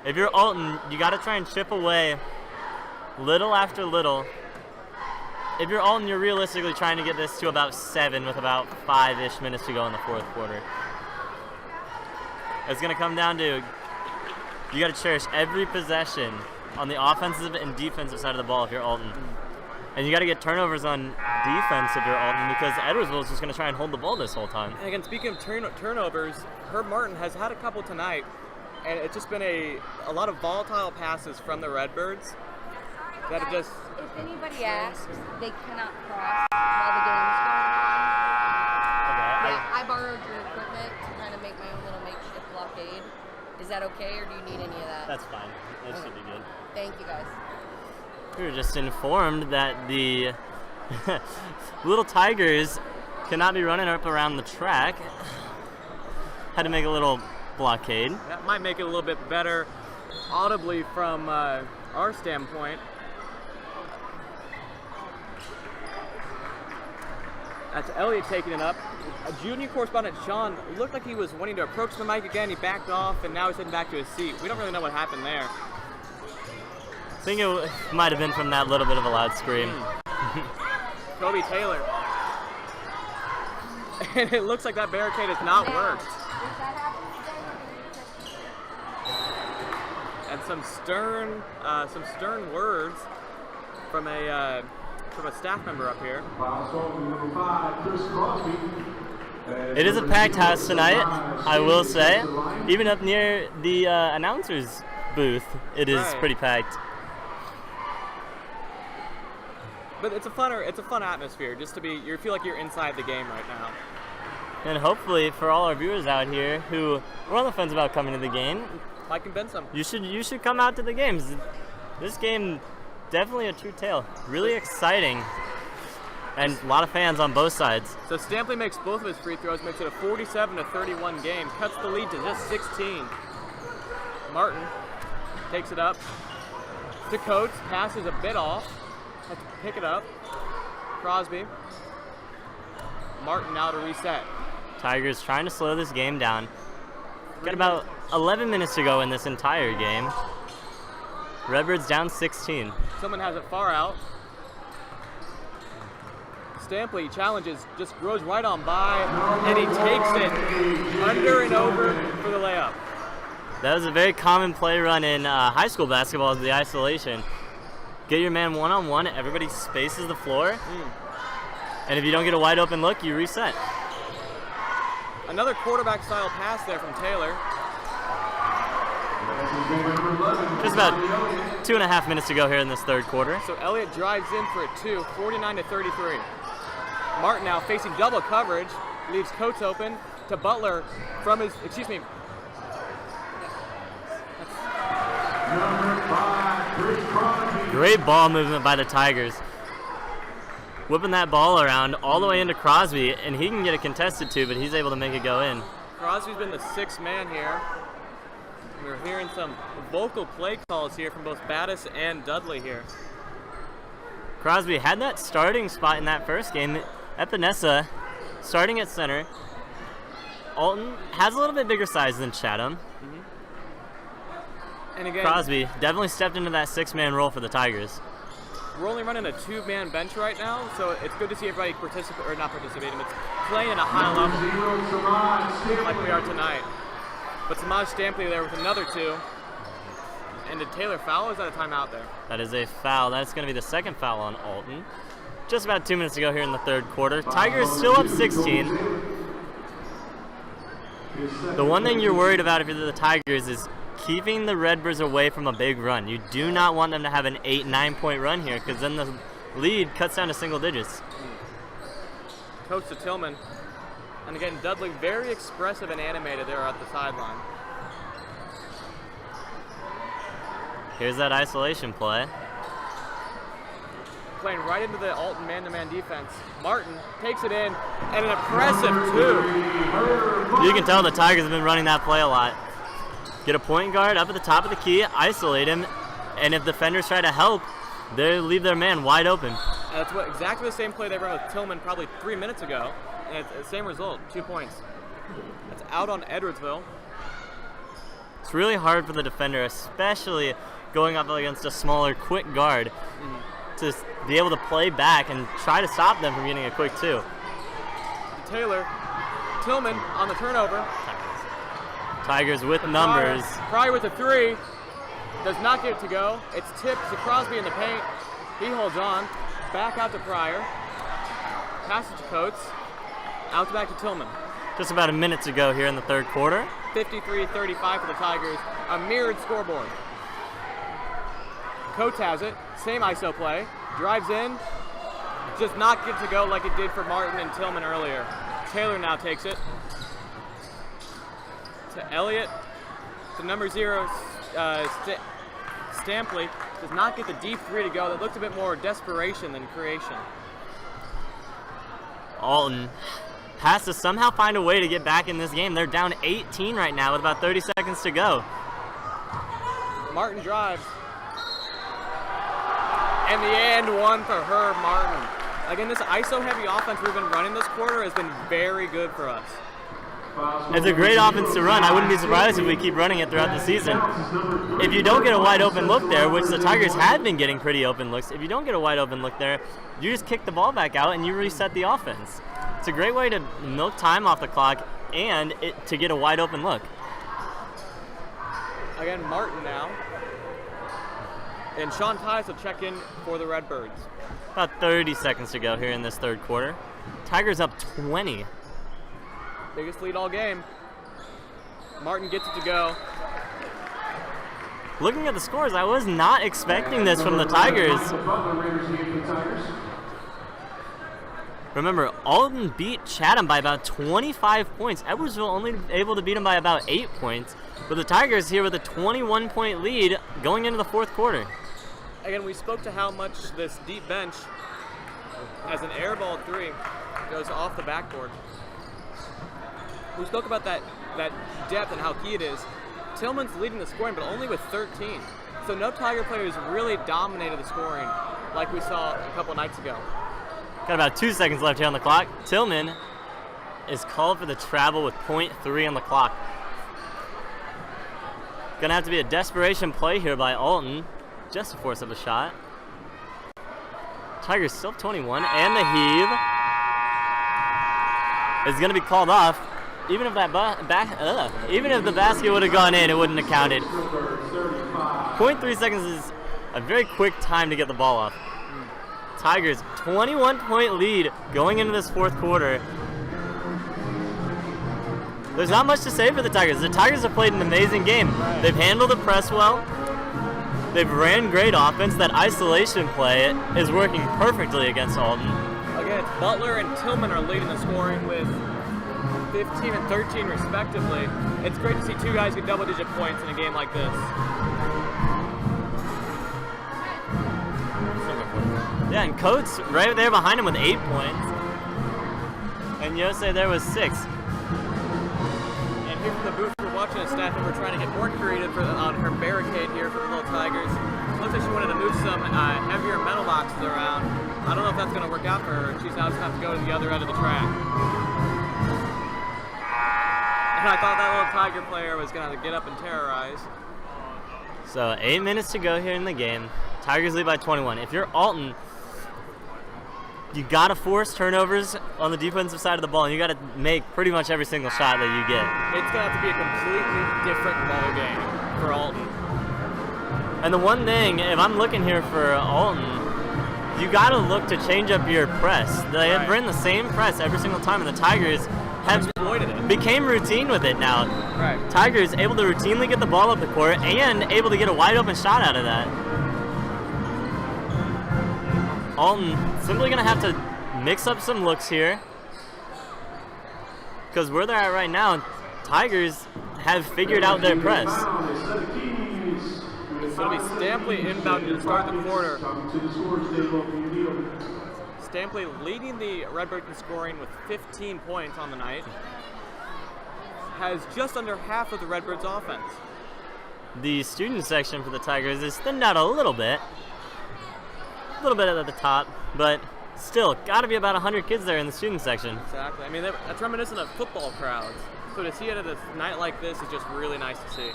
If you're Alton, you got to try and chip away little after little. If you're Alton, you're realistically trying to get this to about 7 with about 5-ish minutes to go in the fourth quarter. It's going to come down to you got to cherish every possession on the offensive and defensive side of the ball if you're Alton. And you got to get turnovers on defense if you're Alton, because Edwardsville is just going to try and hold the ball this whole time. And again, speaking of turnovers, Herb Martin has had a couple tonight, and it's just been a lot of volatile passes from the Redbirds that have just... If anybody asks, they cannot cross while the game's going on. Okay. Yeah, I borrowed your equipment to kind of make my own little makeshift blockade. Is that okay, or do you need any of that? That's fine. That should be good. Thank you, guys. We were just informed that the little Tigers cannot be running up around the track. Had to make a little blockade. That might make it a little bit better audibly from our standpoint. That's Elliott taking it up. A junior correspondent, Sean, looked like he was wanting to approach the mic again. He backed off, and now he's heading back to his seat. We don't really know what happened there. I think it might have been from that little bit of a loud scream. Kobe Taylor. And it looks like that barricade has not worked. And some stern words from a staff member up here. It is a packed house tonight, I will say. Even up near the announcer's booth, it is pretty packed. But it's a fun atmosphere, just to be. You feel like you're inside the game right now. And hopefully, for all our viewers out here who were on the fence about coming to the game, might convince them. You should come out to the games. This game, definitely a true tale. Really exciting, and a lot of fans on both sides. So Stampley makes both of his free throws, makes it a 47-31 game, cuts the lead to just 16. Martin takes it up to Coates, passes a bit off. Has to pick it up. Crosby. Martin now to reset. Tigers trying to slow this game down. Got about 11 minutes to go in this entire game. Redbirds down 16. Someone has it far out. Stampley challenges, just goes right on by, and he takes it under and over for the layup. That was a very common play run in high school basketball, is the isolation. Get your man one-on-one, everybody spaces the floor, and if you don't get a wide open look, you reset. Another quarterback style pass there from Taylor. Just about 2.5 minutes to go here in this third quarter. So Elliott drives in for a 49-33. Martin now facing double coverage, leaves Coates open to Butler from his, Great ball movement by the Tigers. Whipping that ball around all the way into Crosby, and he can get a contested two, but he's able to make it go in. Crosby's been the sixth man here. We're hearing some vocal play calls here from both Battis and Dudley here. Crosby had that starting spot in that first game. Epinesa starting at center. Alton has a little bit bigger size than Chatham. And again, Crosby definitely stepped into that six-man role for the Tigers. we're only running a two-man bench right now, so it's good to see everybody not participating, but playing at a high level like we are tonight. But Samaj Stampley there with another two. And did Taylor foul, or is that a timeout there? That is a foul. That's going to be the second foul on Alton. Just about 2 minutes ago here in the third quarter. Tigers still up 16. The one thing you're worried about if you're the Tigers is keeping the Redbirds away from a big run. You do not want them to have an 8-9 point run here, because then the lead cuts down to single digits. Coach to Tillman. And again, Dudley very expressive and animated there at the sideline. Here's that isolation play. Playing right into the Alton man-to-man defense. Martin takes it in, and an impressive two. You can tell the Tigers have been running that play a lot. Get a point guard up at the top of the key, isolate him, and if defenders try to help, they leave their man wide open. And that's exactly the same play they ran with Tillman probably 3 minutes ago, and it's the same result, 2 points. That's out on Edwardsville. It's really hard for the defender, especially going up against a smaller, quick guard, to be able to play back and try to stop them from getting a quick two. Taylor, Tillman on the turnover. Tigers with numbers. Pryor with a three, does not get it to go. It's tipped to Crosby in the paint. He holds on, back out to Pryor. Pass it to Coates, out to back to Tillman. Just about a minute to go here in the third quarter. 53-35 for the Tigers, a mirrored scoreboard. Coates has it, same ISO play, drives in, does not get to go like it did for Martin and Tillman earlier. Taylor now takes it to Elliott, to number 0, Stampley, does not get the deep three to go. That looked a bit more desperation than creation. Alton has to somehow find a way to get back in this game. They're down 18 right now with about 30 seconds to go. Martin drives. And the and one for Herb Martin. Again, this ISO-heavy offense we've been running this quarter has been very good for us. It's a great offense to run. I wouldn't be surprised if we keep running it throughout the season. If you don't get a wide open look there, which the Tigers have been getting pretty open looks, if you don't get a wide open look there, you just kick the ball back out and you reset the offense. It's a great way to milk time off the clock and to get a wide open look. Again, Martin now. And Sean Tice will check in for the Redbirds. About 30 seconds to go here in this third quarter. Tigers up 20. Biggest lead all game. Martin gets it to go. Looking at the scores, I was not expecting this from the Tigers. Remember, Alton beat Chatham by about 25 points. Edwardsville only able to beat them by about 8 points. But the Tigers here with a 21-point lead going into the fourth quarter. Again, we spoke to how much this deep bench, as an air ball three, goes off the backboard. We spoke about that depth and how key it is. Tillman's leading the scoring, but only with 13. So no Tiger players really dominated the scoring like we saw a couple nights ago. Got about 2 seconds left here on the clock. Tillman is called for the travel with .3 on the clock. Gonna have to be a desperation play here by Alton, just to force up a shot. Tigers still 21, and the heave is gonna be called off. Even if even if the basket would have gone in, it wouldn't have counted. 0.3 seconds is a very quick time to get the ball off. Tigers 21-point lead going into this fourth quarter. There's not much to say for the Tigers. The Tigers have played an amazing game. They've handled the press well. They've ran great offense. That isolation play is working perfectly against Alton. Again, Butler and Tillman are leading the scoring with 15 and 13 respectively. It's great to see two guys get double-digit points in a game like this. Yeah, and Coates right there behind him with 8 points. And Yosei there was 6. And here from the booth for watching a staff member trying to get more creative on her barricade here for the little Tigers. Looks like she wanted to move some heavier metal boxes around. I don't know if that's going to work out for her. She's now just going to have to go to the other end of the track. And I thought that little Tiger player was going to get up and terrorize. So 8 minutes to go here in the game. Tigers lead by 21. If you're Alton, you got to force turnovers on the defensive side of the ball, and you got to make pretty much every single shot that you get. It's going to have to be a completely different ball game for Alton. And the one thing, if I'm looking here for Alton, you got to look to change up your press. They have run the same press every single time, and the Tigers have exploited it. Became routine with it now. Right. Tigers able to routinely get the ball up the court and able to get a wide open shot out of that. Alton simply going to have to mix up some looks here, because where they're at right now, Tigers have figured out their press. So it'll be Stampley inbound to start the quarter. Stampley leading the Redbirds in scoring with 15 points on the night. Has just under half of the Redbirds offense. The student section for the Tigers is thinned out a little bit. A little bit at the top, but still, got to be about 100 kids there in the student section. Exactly. I mean, that's reminiscent of football crowds. So to see it at a night like this is just really nice to see.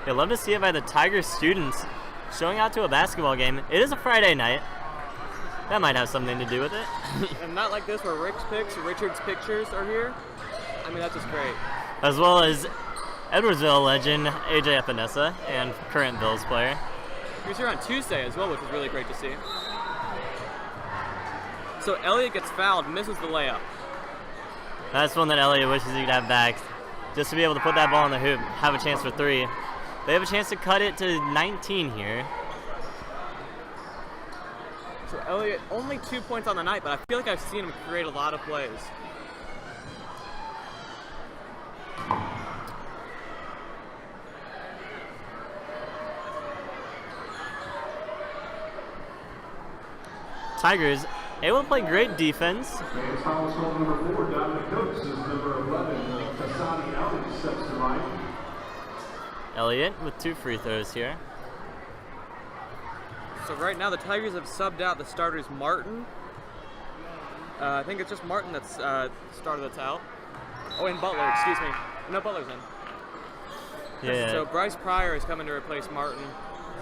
I love to see it by the Tigers students showing out to a basketball game. It is a Friday night. That might have something to do with it. And not like this where Richard's pictures are here. I mean, that's just great. As well as Edwardsville legend AJ Epinesa and current Bills player. He was here on Tuesday as well, which is really great to see. So Elliott gets fouled, misses the layup. That's one that Elliott wishes he could have back, just to be able to put that ball in the hoop, have a chance for three. They have a chance to cut it to 19 here. So Elliott, only 2 points on the night, but I feel like I've seen him create a lot of plays. Tigers able to play great defense. Elliott with 2 free throws here. So right now the Tigers have subbed out the starters Martin. I think it's just Martin that's starter that's out. Oh, and Butler, excuse me. No, Butler's in. Yeah. So Bryce Pryor is coming to replace Martin.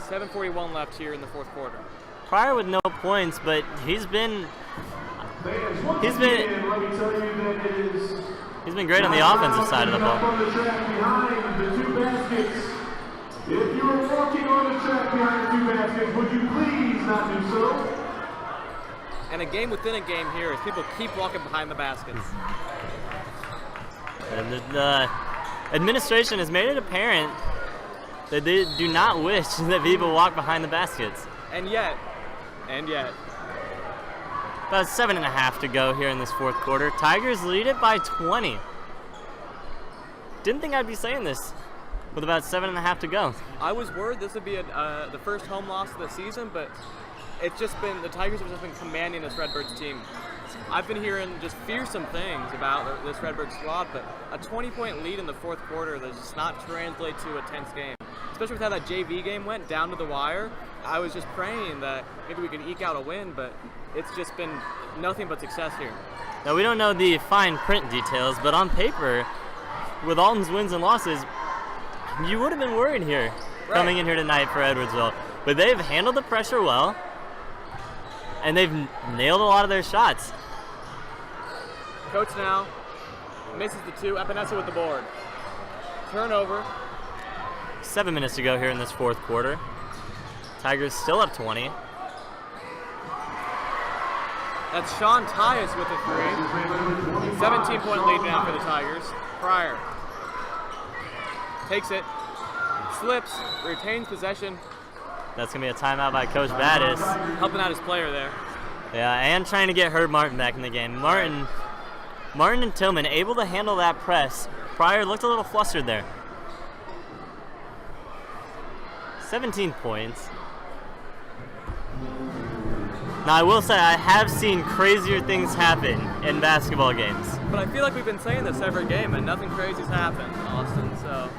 7:41 left here in the fourth quarter. Pryor with no points, but he's been great on the offensive side of the ball. If you are walking on the track behind the 2 baskets, would you please not do so? And a game within a game here as people keep walking behind the baskets. And the administration has made it apparent that they do not wish that people walk behind the baskets. And yet. About 7.5 to go here in this fourth quarter. Tigers lead it by 20. Didn't think I'd be saying this with about 7.5 to go. I was worried this would be the first home loss of the season, but it's just been, the Tigers have just been commanding this Redbirds team. I've been hearing just fearsome things about this Redbirds squad, but a 20-point lead in the fourth quarter does just not translate to a tense game. Especially with how that JV game went down to the wire. I was just praying that maybe we could eke out a win, but it's just been nothing but success here. Now, we don't know the fine print details, but on paper, with Alton's wins and losses, you would have been worried here coming in here tonight for Edwardsville. But they've handled the pressure well, and they've nailed a lot of their shots. Coach now misses the 2. Epinesa with the board. Turnover. 7 minutes to go here in this fourth quarter. Tigers still up 20. That's Sean Tyus with a 3. 17-point lead now for the Tigers. Pryor takes it, slips, retains possession. That's going to be a timeout by Coach Battis. Helping out his player there. Yeah, and trying to get Herb Martin back in the game. Martin and Tillman able to handle that press. Pryor looked a little flustered there. 17 points. Now, I will say I have seen crazier things happen in basketball games. But I feel like we've been saying this every game, and nothing crazy's happened, Austin. So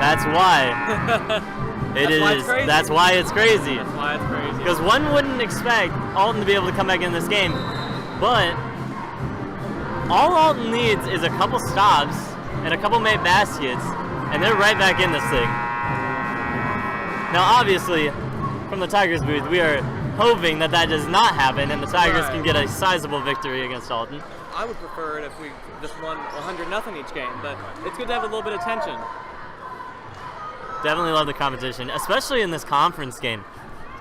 That's why. That's why it's crazy. That's why it's crazy. Because one wouldn't expect Alton to be able to come back in this game, but all Alton needs is a couple stops and a couple made baskets, and they're right back in this thing. Now, obviously, from the Tigers booth, we are hoping that that does not happen and the Tigers can get a sizable victory against Alton. I would prefer it if we just won 100-0 each game, but it's good to have a little bit of tension. Definitely love the competition, especially in this conference game.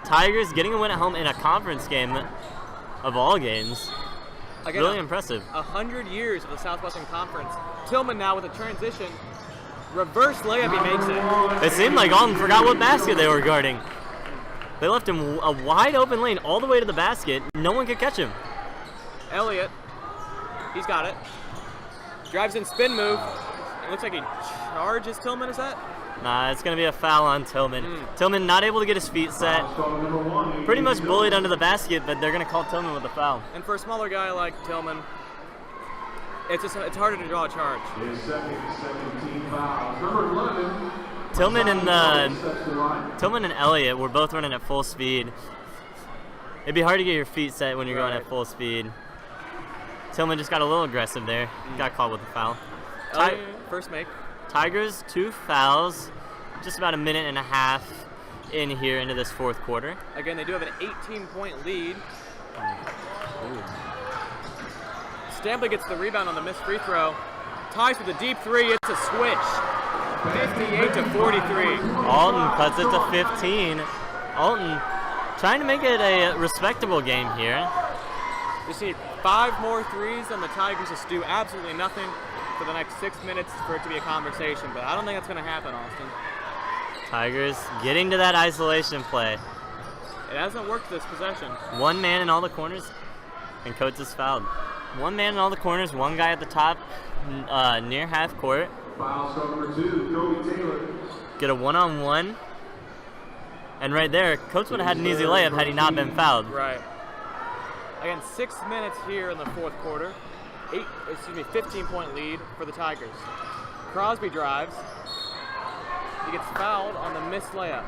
Tigers getting a win at home in a conference game of all games. Again, really impressive. 100 years of the Southwestern Conference. Tillman now with a transition. Reverse layup, he makes it. It seemed like Alton forgot what basket they were guarding. They left him a wide open lane all the way to the basket. No one could catch him. Elliott, he's got it. Drives in spin move. It looks like he charges Tillman, is that? Nah, it's going to be a foul on Tillman. Tillman not able to get his feet set. Pretty much bullied under the basket, but they're going to call Tillman with a foul. And for a smaller guy like Tillman, it's harder to draw a charge. Tillman and Elliott were both running at full speed. It'd be hard to get your feet set when you're going at full speed. Tillman just got a little aggressive there. Got caught with a foul. First make. Tigers, 2 fouls. Just about a minute and a half in here into this fourth quarter. Again, they do have an 18-point lead. Stampley gets the rebound on the missed free throw. Ties with a deep three. It's a switch. 58-43. Alton cuts it to 15. Alton trying to make it a respectable game here. You see 5 more threes, and the Tigers just do absolutely nothing for the next 6 minutes for it to be a conversation. But I don't think that's going to happen, Austin. Tigers getting to that isolation play. It hasn't worked this possession. One man in all the corners, and Coates is fouled. One man in all the corners, one guy at the top near half court. Foul number 2, Kobe Taylor. Get a one-on-one. And right there, Coates would have had an easy layup had he not been fouled. Right. Again, 6 minutes here in the fourth quarter. 15-point lead for the Tigers. Crosby drives. He gets fouled on the missed layup.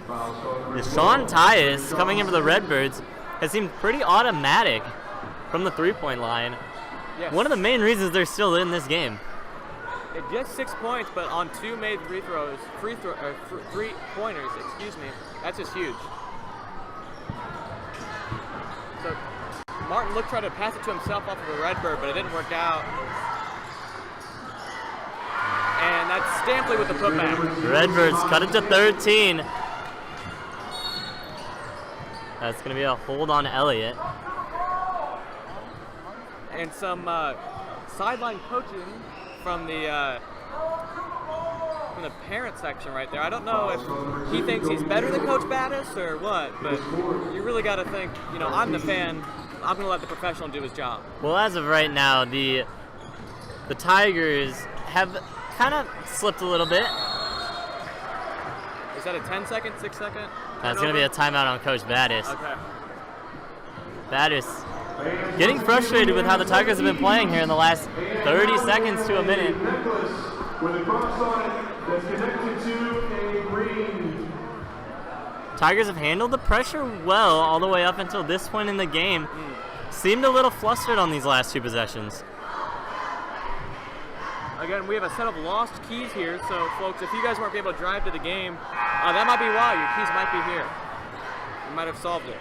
Deshaun Tyus, coming in for the Redbirds, has seemed pretty automatic from the three-point line. Yes. One of the main reasons they're still in this game. Just 6 points, but on 2 made three-pointers, excuse me. That's just huge. So Martin tried to pass it to himself off of a Redbird, but it didn't work out. And that's Stampley with the putback. The Redbirds cut it to 13. That's going to be a hold on Elliott. And some sideline coaching from the parent section right there. I don't know if he thinks he's better than Coach Battis or what, but you really got to think, I'm the fan. I'm going to let the professional do his job. Well, as of right now, the Tigers have kind of slipped a little bit. Is that a 10-second, 6-second? That's going to be a timeout on Coach Battis. Okay. Battis getting frustrated with how the Tigers have been playing here in the last 30 seconds to a minute. With a cross on it that's connected to a ring. Tigers have handled the pressure well all the way up until this point in the game. Seemed a little flustered on these last 2 possessions. Again, we have a set of lost keys here, so folks, if you guys weren't able to drive to the game, that might be why. Your keys might be here. You might have solved it.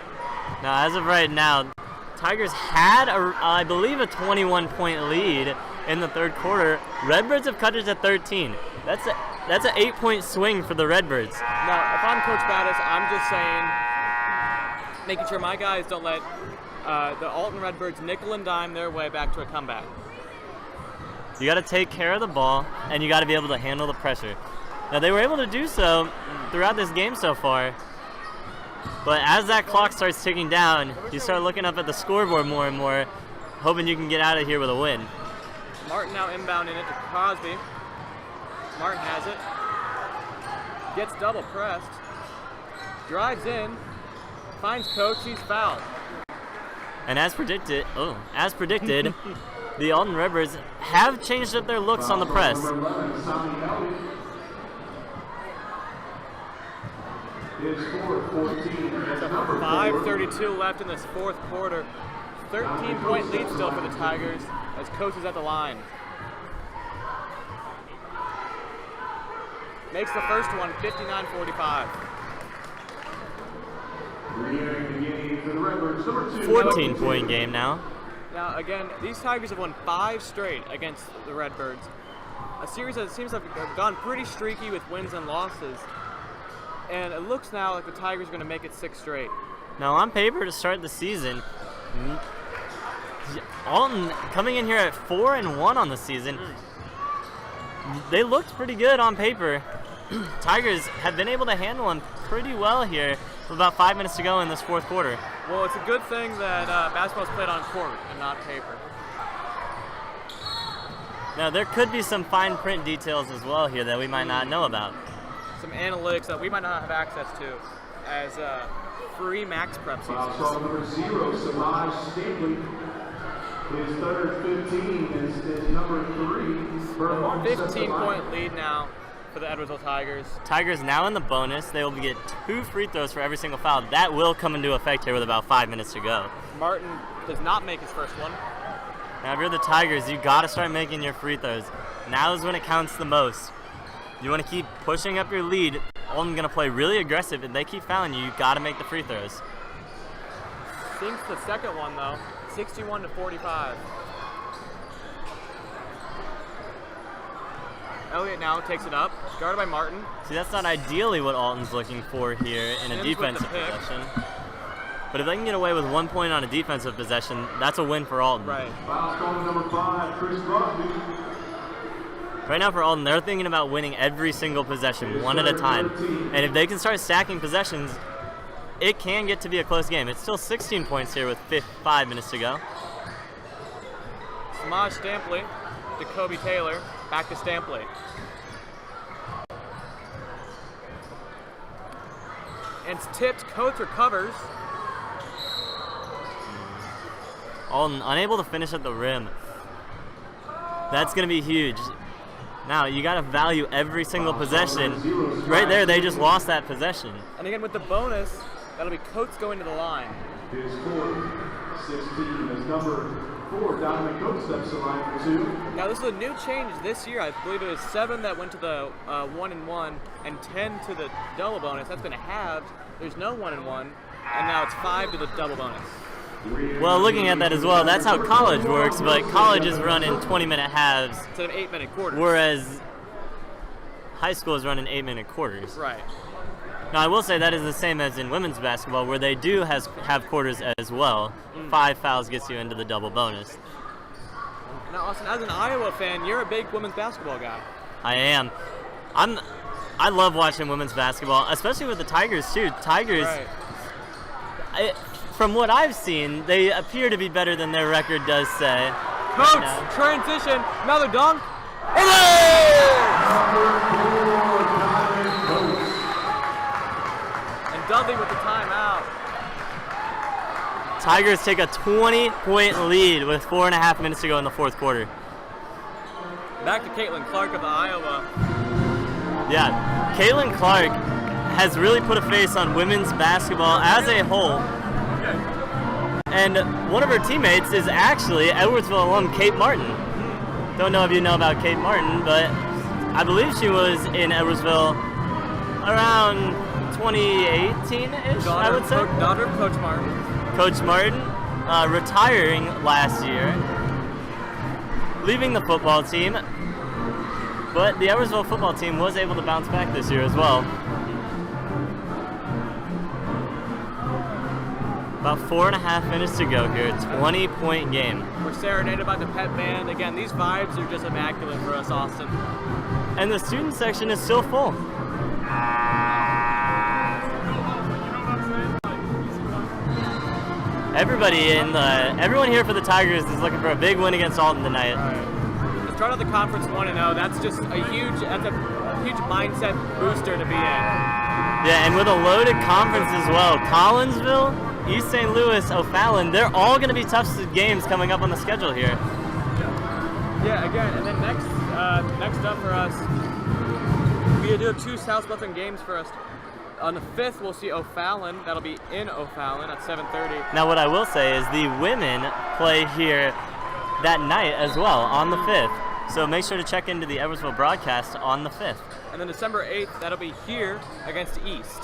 Now, as of right now, Tigers had, I believe, a 21-point lead in the third quarter. Redbirds have cut it to 13. That's an 8-point swing for the Redbirds. Now, if I'm Coach Battis, I'm just saying, making sure my guys don't let the Alton Redbirds nickel and dime their way back to a comeback. You got to take care of the ball, and you got to be able to handle the pressure. Now, they were able to do so throughout this game so far. But as that clock starts ticking down, you start looking up at the scoreboard more and more, hoping you can get out of here with a win. Martin now inbounding it to Crosby. Martin has it. Gets double pressed. Drives in. Finds Coach. He's fouled. And as predicted, the Alton Redbirds have changed up their looks on the press. Is 4-14. 5:32 left in this fourth quarter. 13-point lead still for the Tigers as coach is at the line. Makes the first one 59-45. 14-point game now. Now, again, these Tigers have won 5 straight against the Redbirds. A series that seems to have gone pretty streaky with wins and losses. And it looks now like the Tigers are going to make it 6 straight. Now, on paper to start the season, Alton coming in here at 4-1 on the season. They looked pretty good on paper. Tigers have been able to handle them pretty well here with about 5 minutes to go in this fourth quarter. Well, it's a good thing that basketball is played on court and not paper. Now, there could be some fine print details as well here that we might not know about. Some analytics that we might not have access to as free max prep Foul seasons. shot number 0, Samaj Stampley. His third 15 is number 3. 15-point lead now for the Edwardsville Tigers. Tigers now in the bonus. They will get 2 free throws for every single foul. That will come into effect here with about 5 minutes to go. Martin does not make his first one. Now, if you're the Tigers, you got to start making your free throws. Now is when it counts the most. You want to keep pushing up your lead. Alton's going to play really aggressive. If they keep fouling you, you got to make the free throws. Sinks the second one, though. 61-45. Elliott now takes it up, guarded by Martin. See, that's not ideally what Alton's looking for here in a Sims with defensive the pick. possession. But if they can get away with 1 point on a defensive possession, that's a win for Alton. Right. Foul shot number 5, Chris Crosby. Right now for Alton, they're thinking about winning every single possession, one at a time. And if they can start stacking possessions, it can get to be a close game. It's still 16 points here with 5 minutes to go. Samaj Stampley to Kobe Taylor, back to Stampley. And it's tipped, Coates recovers. Alton unable to finish at the rim. That's going to be huge. Now, you got to value every single possession. Right there, they just lost that possession. And again, with the bonus, that'll be Coates going to the line. His fourth 16 is number 4, Donovan Coates steps to the line for 2. Now, this is a new change this year. I believe it was 7 that went to the 1-1 and 10 to the double bonus. That's been halved. There's no 1-1, and now it's 5 to the double bonus. Well, looking at that as well, that's how college works, but college is running 20-minute halves, Instead of 8-minute quarters. whereas high school is running 8-minute quarters. Right. Now, I will say that is the same as in women's basketball, where they do have quarters as well. 5 fouls gets you into the double bonus. Now, Austin, as an Iowa fan, you're a big women's basketball guy. I am. I love watching women's basketball, especially with the Tigers, too. Tigers, Right. from what I've seen, they appear to be better than their record does say. Coates, now. transition, another dunk. And Dudley with the timeout. Tigers take a 20-point lead with 4.5 minutes to go in the fourth quarter. Back to Caitlin Clark of Iowa. Yeah, Caitlin Clark has really put a face on women's basketball as a whole. And one of her teammates is actually Edwardsville alum Kate Martin. Don't know if you know about Kate Martin, but I believe she was in Edwardsville around 2018-ish, I would say. Daughter of Coach Martin. Coach Martin retiring last year, leaving the football team, but the Edwardsville football team was able to bounce back this year as well. About 4.5 minutes to go here, 20-point game. We're serenaded by the pep band. Again, these vibes are just immaculate for us, Austin. And the student section is still full. Everyone here for the Tigers is looking for a big win against Alton tonight. To start out the conference 1-0, that's just a huge mindset booster to be in. Yeah, and with a loaded conference as well. Collinsville, East St. Louis, O'Fallon, they're all going to be tough games coming up on the schedule here. Yeah, again, and then next up for us, we do have 2 Southwestern games for us. On the 5th, we'll see O'Fallon. That'll be in O'Fallon at 7:30. Now, what I will say is the women play here that night as well on the 5th. So make sure to check into the Edwardsville broadcast on the 5th. And then December 8th, that'll be here against Bevel East,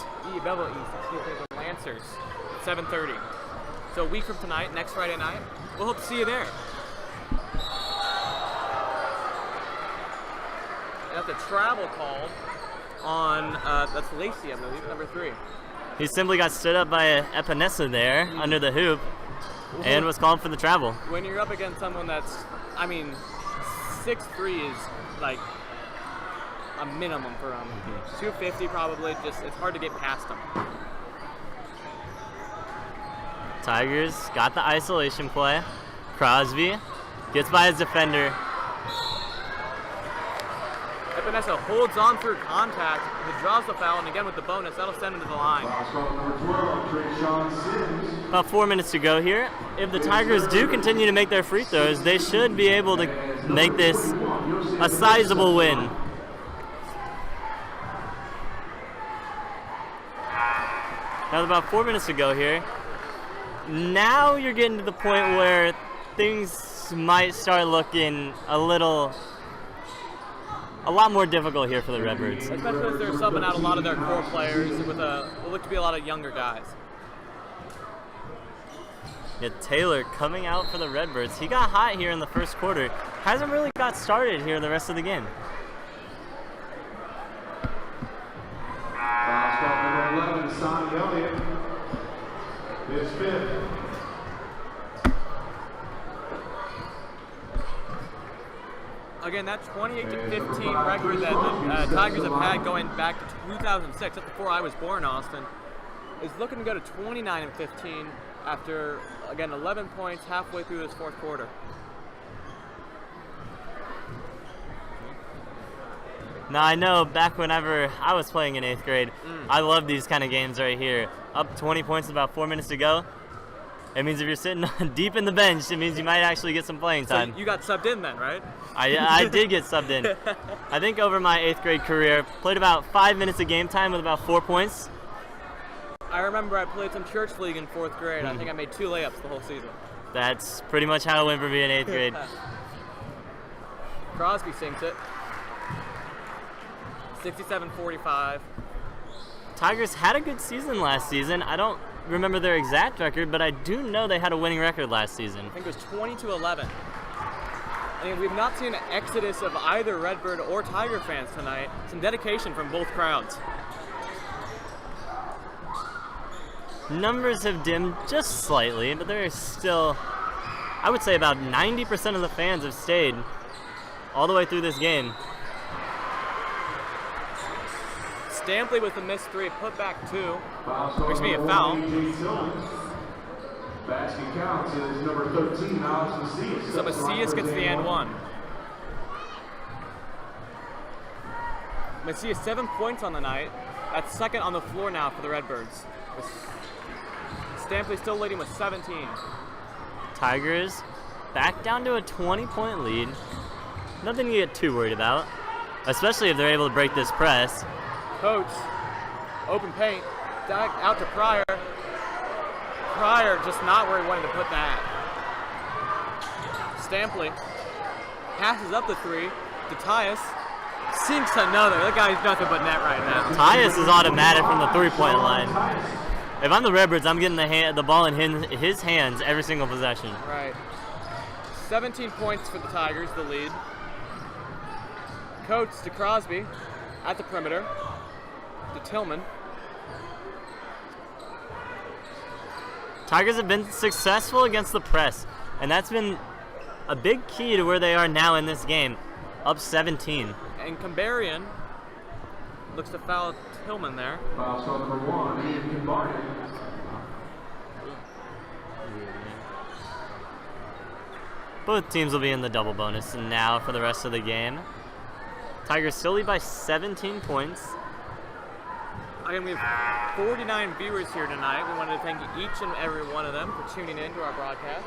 the Lancers, at 7:30. So a week from tonight, next Friday night, we'll hope to see you there. And that's a travel call on, that's Lacey, I believe, number 3. He simply got stood up by Epinesa there under the hoop and was called for the travel. When you're up against someone that's, 6'3" is like a minimum for him. 250 probably, it's hard to get past him. Tigers got the isolation play. Crosby gets by his defender. Epinesa holds on through contact, he draws the foul, and again with the bonus, that'll send him to the line. About 4 minutes to go here. If the Tigers do continue to make their free throws, they should be able to make this a sizable win. Now with about 4 minutes to go here. Now you're getting to the point where things might start looking a lot more difficult here for the Redbirds. Especially if they're subbing out a lot of their core players with what look to be a lot of younger guys. Yeah, Taylor coming out for the Redbirds. He got hot here in the first quarter. Hasn't really got started here the rest of the game. Foul spot number 11, Sonny Elliott. His 5th. Again, that 28-15 record that the Tigers have had going back to 2006, that's before I was born, Austin, is looking to go to 29-15 after, again, 11 points halfway through this 4th quarter. Now, I know back whenever I was playing in 8th grade, I love these kind of games right here. Up 20 points with about 4 minutes to go. It means if you're sitting deep in the bench, it means you might actually get some playing time. So you got subbed in then, right? I did get subbed in. I think over my 8th grade career, played about 5 minutes of game time with about 4 points. I remember I played some church league in 4th grade. I think I made 2 layups the whole season. That's pretty much how it went for me in 8th grade. Crosby sinks it. 67-45. Tigers had a good season last season. I don't remember their exact record, but I do know they had a winning record last season. I think it was 20-11. I mean, we've not seen an exodus of either Redbird or Tiger fans tonight. Some dedication from both crowds. Numbers have dimmed just slightly, but there is still, I would say about 90% of the fans have stayed all the way through this game. Stampley with the missed 3, put back 2. Makes me a foul. Basket counts is number 13, Alex Macias. So Macias gets the and 1. Macias 7 points on the night. That's 2nd on the floor now for the Redbirds. Stampley still leading with 17. Tigers back down to a 20-point lead. Nothing to get too worried about, especially if they're able to break this press. Coach, open paint, out to Pryor. Pryor just not where he wanted to put that. Stampley passes up the 3 to Tyus. Sinks another. That guy's nothing but net right now. Tyus is automatic from the 3-point line. If I'm the Redbirds, I'm getting the ball in his hands every single possession. Right. 17 points for the Tigers, the lead. Coates to Crosby at the perimeter. To Tillman. Tigers have been successful against the press, and that's been a big key to where they are now in this game, up 17. And Kambarian looks to foul Tillman there. Foul shot number 1, Ian Kambarian. Both teams will be in the double bonus now for the rest of the game. Tigers still lead by 17 points. Again, we have 49 viewers here tonight. We wanted to thank each and every one of them for tuning in to our broadcast.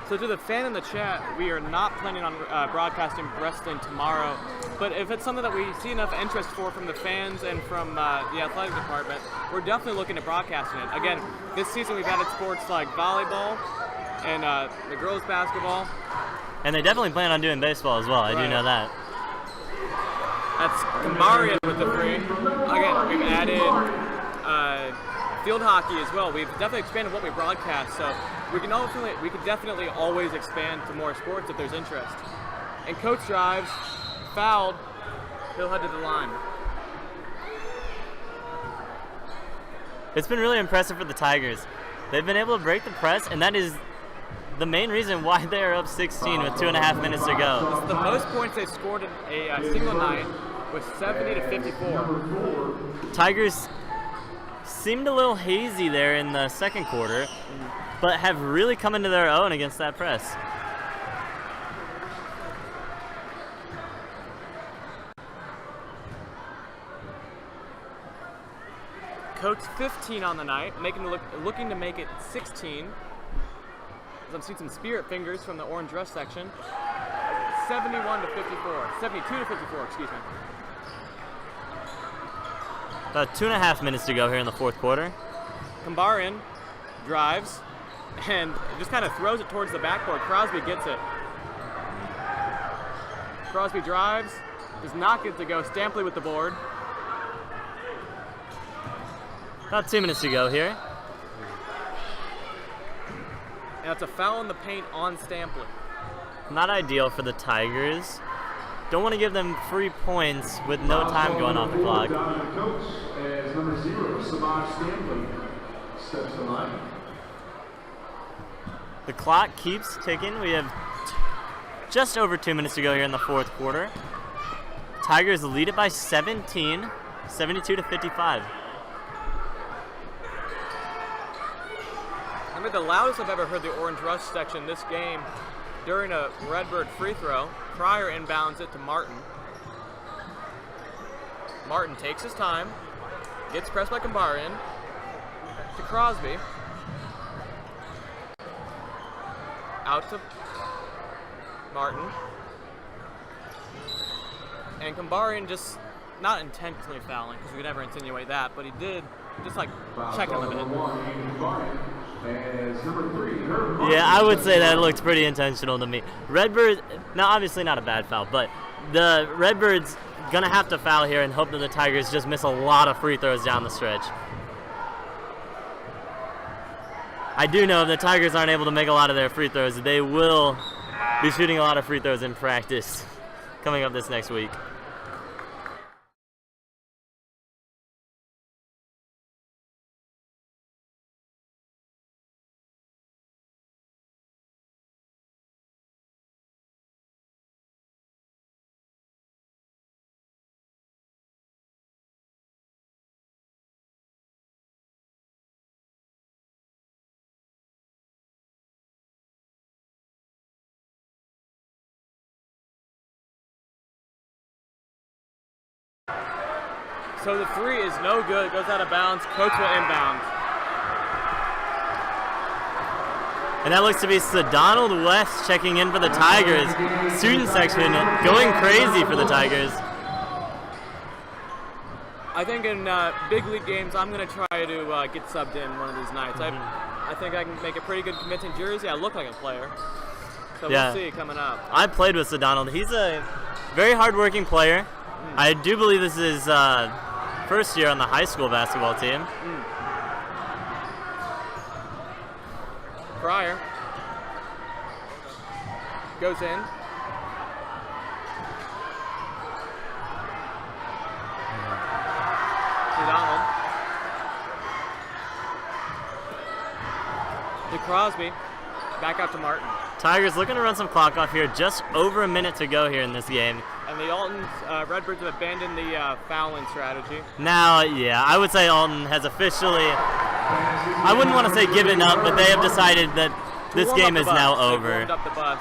So to the fan in the chat, we are not planning on broadcasting wrestling tomorrow, but if it's something that we see enough interest for from the fans and from the athletic department, we're definitely looking at broadcasting it. Again, this season we've added sports like volleyball and the girls basketball. And they definitely plan on doing baseball as well. I do know that. That's Kambarian with the 3. Again, we've added field hockey as well. We've definitely expanded what we broadcast, so we can definitely always expand to more sports if there's interest. And coach drives, fouled, he'll head to the line. It's been really impressive for the Tigers. They've been able to break the press, and that is the main reason why they are up 16 with 2.5 minutes to go. It's the most points they've scored in a single night with 70 to 54. Tigers seemed a little hazy there in the second quarter, but have really come into their own against that press. Coach 15 on the night, looking to make it 16. As I'm seeing some spirit fingers from the orange dress section. 72 to 54, excuse me. About 2.5 minutes to go here in the fourth quarter. Kambarian drives and just kind of throws it towards the backboard. Crosby gets it. Crosby drives, does not get to go. Stampley with the board. About 2 minutes to go here. And it's a foul in the paint on Stampley. Not ideal for the Tigers. Don't want to give them free points with no time going off the clock. Coach as number 0, Samaj Stanley, steps to line. The clock keeps ticking. We have just over 2 minutes to go here in the fourth quarter. Tigers lead it by 17, 72 to 55. I mean, the loudest I've ever heard the Orange Rush section this game during a Redbird free throw. Pryor inbounds it to Martin. Martin takes his time, gets pressed by Kambarian, to Crosby. Out to Martin. And Kambarian just, not intentionally fouling, because we could never insinuate that, but he did just like check him a bit. Yeah, I would say that looked pretty intentional to me. Redbirds, now obviously not a bad foul, but the Redbirds gonna have to foul here and hope that the Tigers just miss a lot of free throws down the stretch. I do know if the Tigers aren't able to make a lot of their free throws, they will be shooting a lot of free throws in practice coming up this next week. So the 3 is no good. It goes out of bounds. Coach will inbound. And that looks to be Donald West checking in for the Tigers. Student section going crazy for the Tigers. I think in big league games, I'm going to try to get subbed in one of these nights. I think I can make a pretty good convincing jersey. I look like a player. So yeah. We'll see coming up. I played with Donald. He's a very hardworking player. I do believe this is first year on the high school basketball team. Pryor goes in. Donald. To Crosby. Back out to Martin. Tigers looking to run some clock off here. Just over a minute to go here in this game. And the Alton Redbirds have abandoned the fouling strategy. Now, yeah, I would say Alton has officially, I wouldn't want to say given up, but they have decided that this game is now over. Warmed up the bus.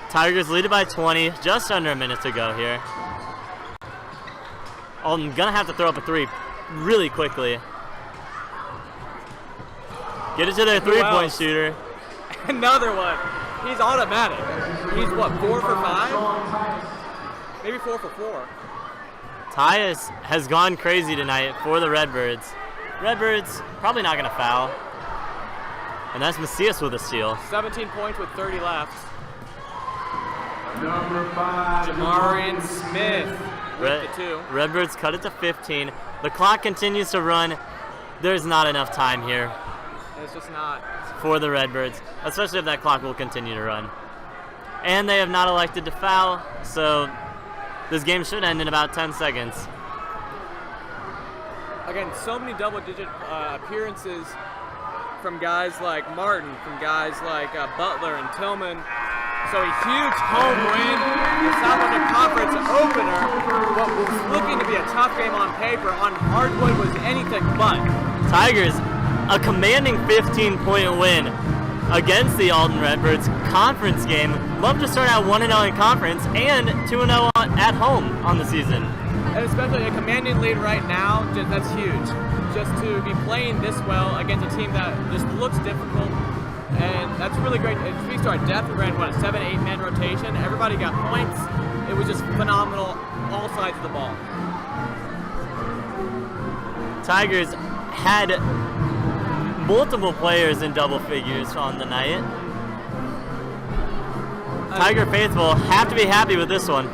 Tigers lead it by 20, just under a minute to go here. Alton gonna have to throw up a 3 really quickly. Get it to their 3-point shooter. Another one. He's automatic. He's what, 4 for 5? Maybe 4 for 4. Tyus has gone crazy tonight for the Redbirds. Redbirds probably not going to foul. And that's Macias with a steal. 17 points with 30 left. Number 5. Jamarian Smith with the 2. Redbirds cut it to 15. The clock continues to run. There's not enough time here It's just not. for the Redbirds, especially if that clock will continue to run. And they have not elected to foul, so this game should end in about 10 seconds. Again, so many double-digit appearances from guys like Martin, from guys like Butler and Tillman. So a huge home win, the Southwestern Conference opener. What was looking to be a tough game on paper, on hardwood was anything but. Tigers, a commanding 15-point win against the Alton Redbirds conference game. Love to start out 1-0 in conference and 2-0 at home on the season. And especially a commanding lead right now, that's huge. Just to be playing this well against a team that just looks difficult, and that's really great. It speaks to our depth. We ran, a 7-8 man rotation. Everybody got points. It was just phenomenal, all sides of the ball. Tigers had multiple players in double figures on the night. Tiger faithful have to be happy with this one.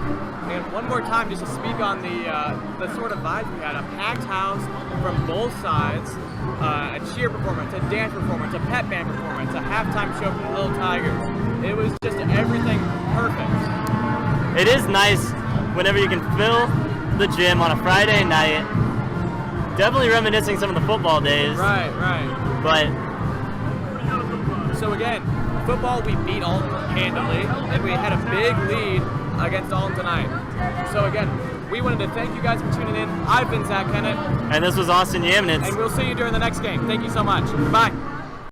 And one more time, just to speak on the sort of vibes we had. A packed house from both sides, a cheer performance, a dance performance, a pep band performance, a halftime show from the Little Tigers. It was just everything perfect. It is nice whenever you can fill the gym on a Friday night. Definitely reminiscing some of the football days. Right. But so again, football we beat Alton handily, and we had a big lead against Alton tonight. So again, we wanted to thank you guys for tuning in. I've been Zach Kennett. and this was Austin Yamnitz. And we'll see you during the next game. Thank you so much. Goodbye.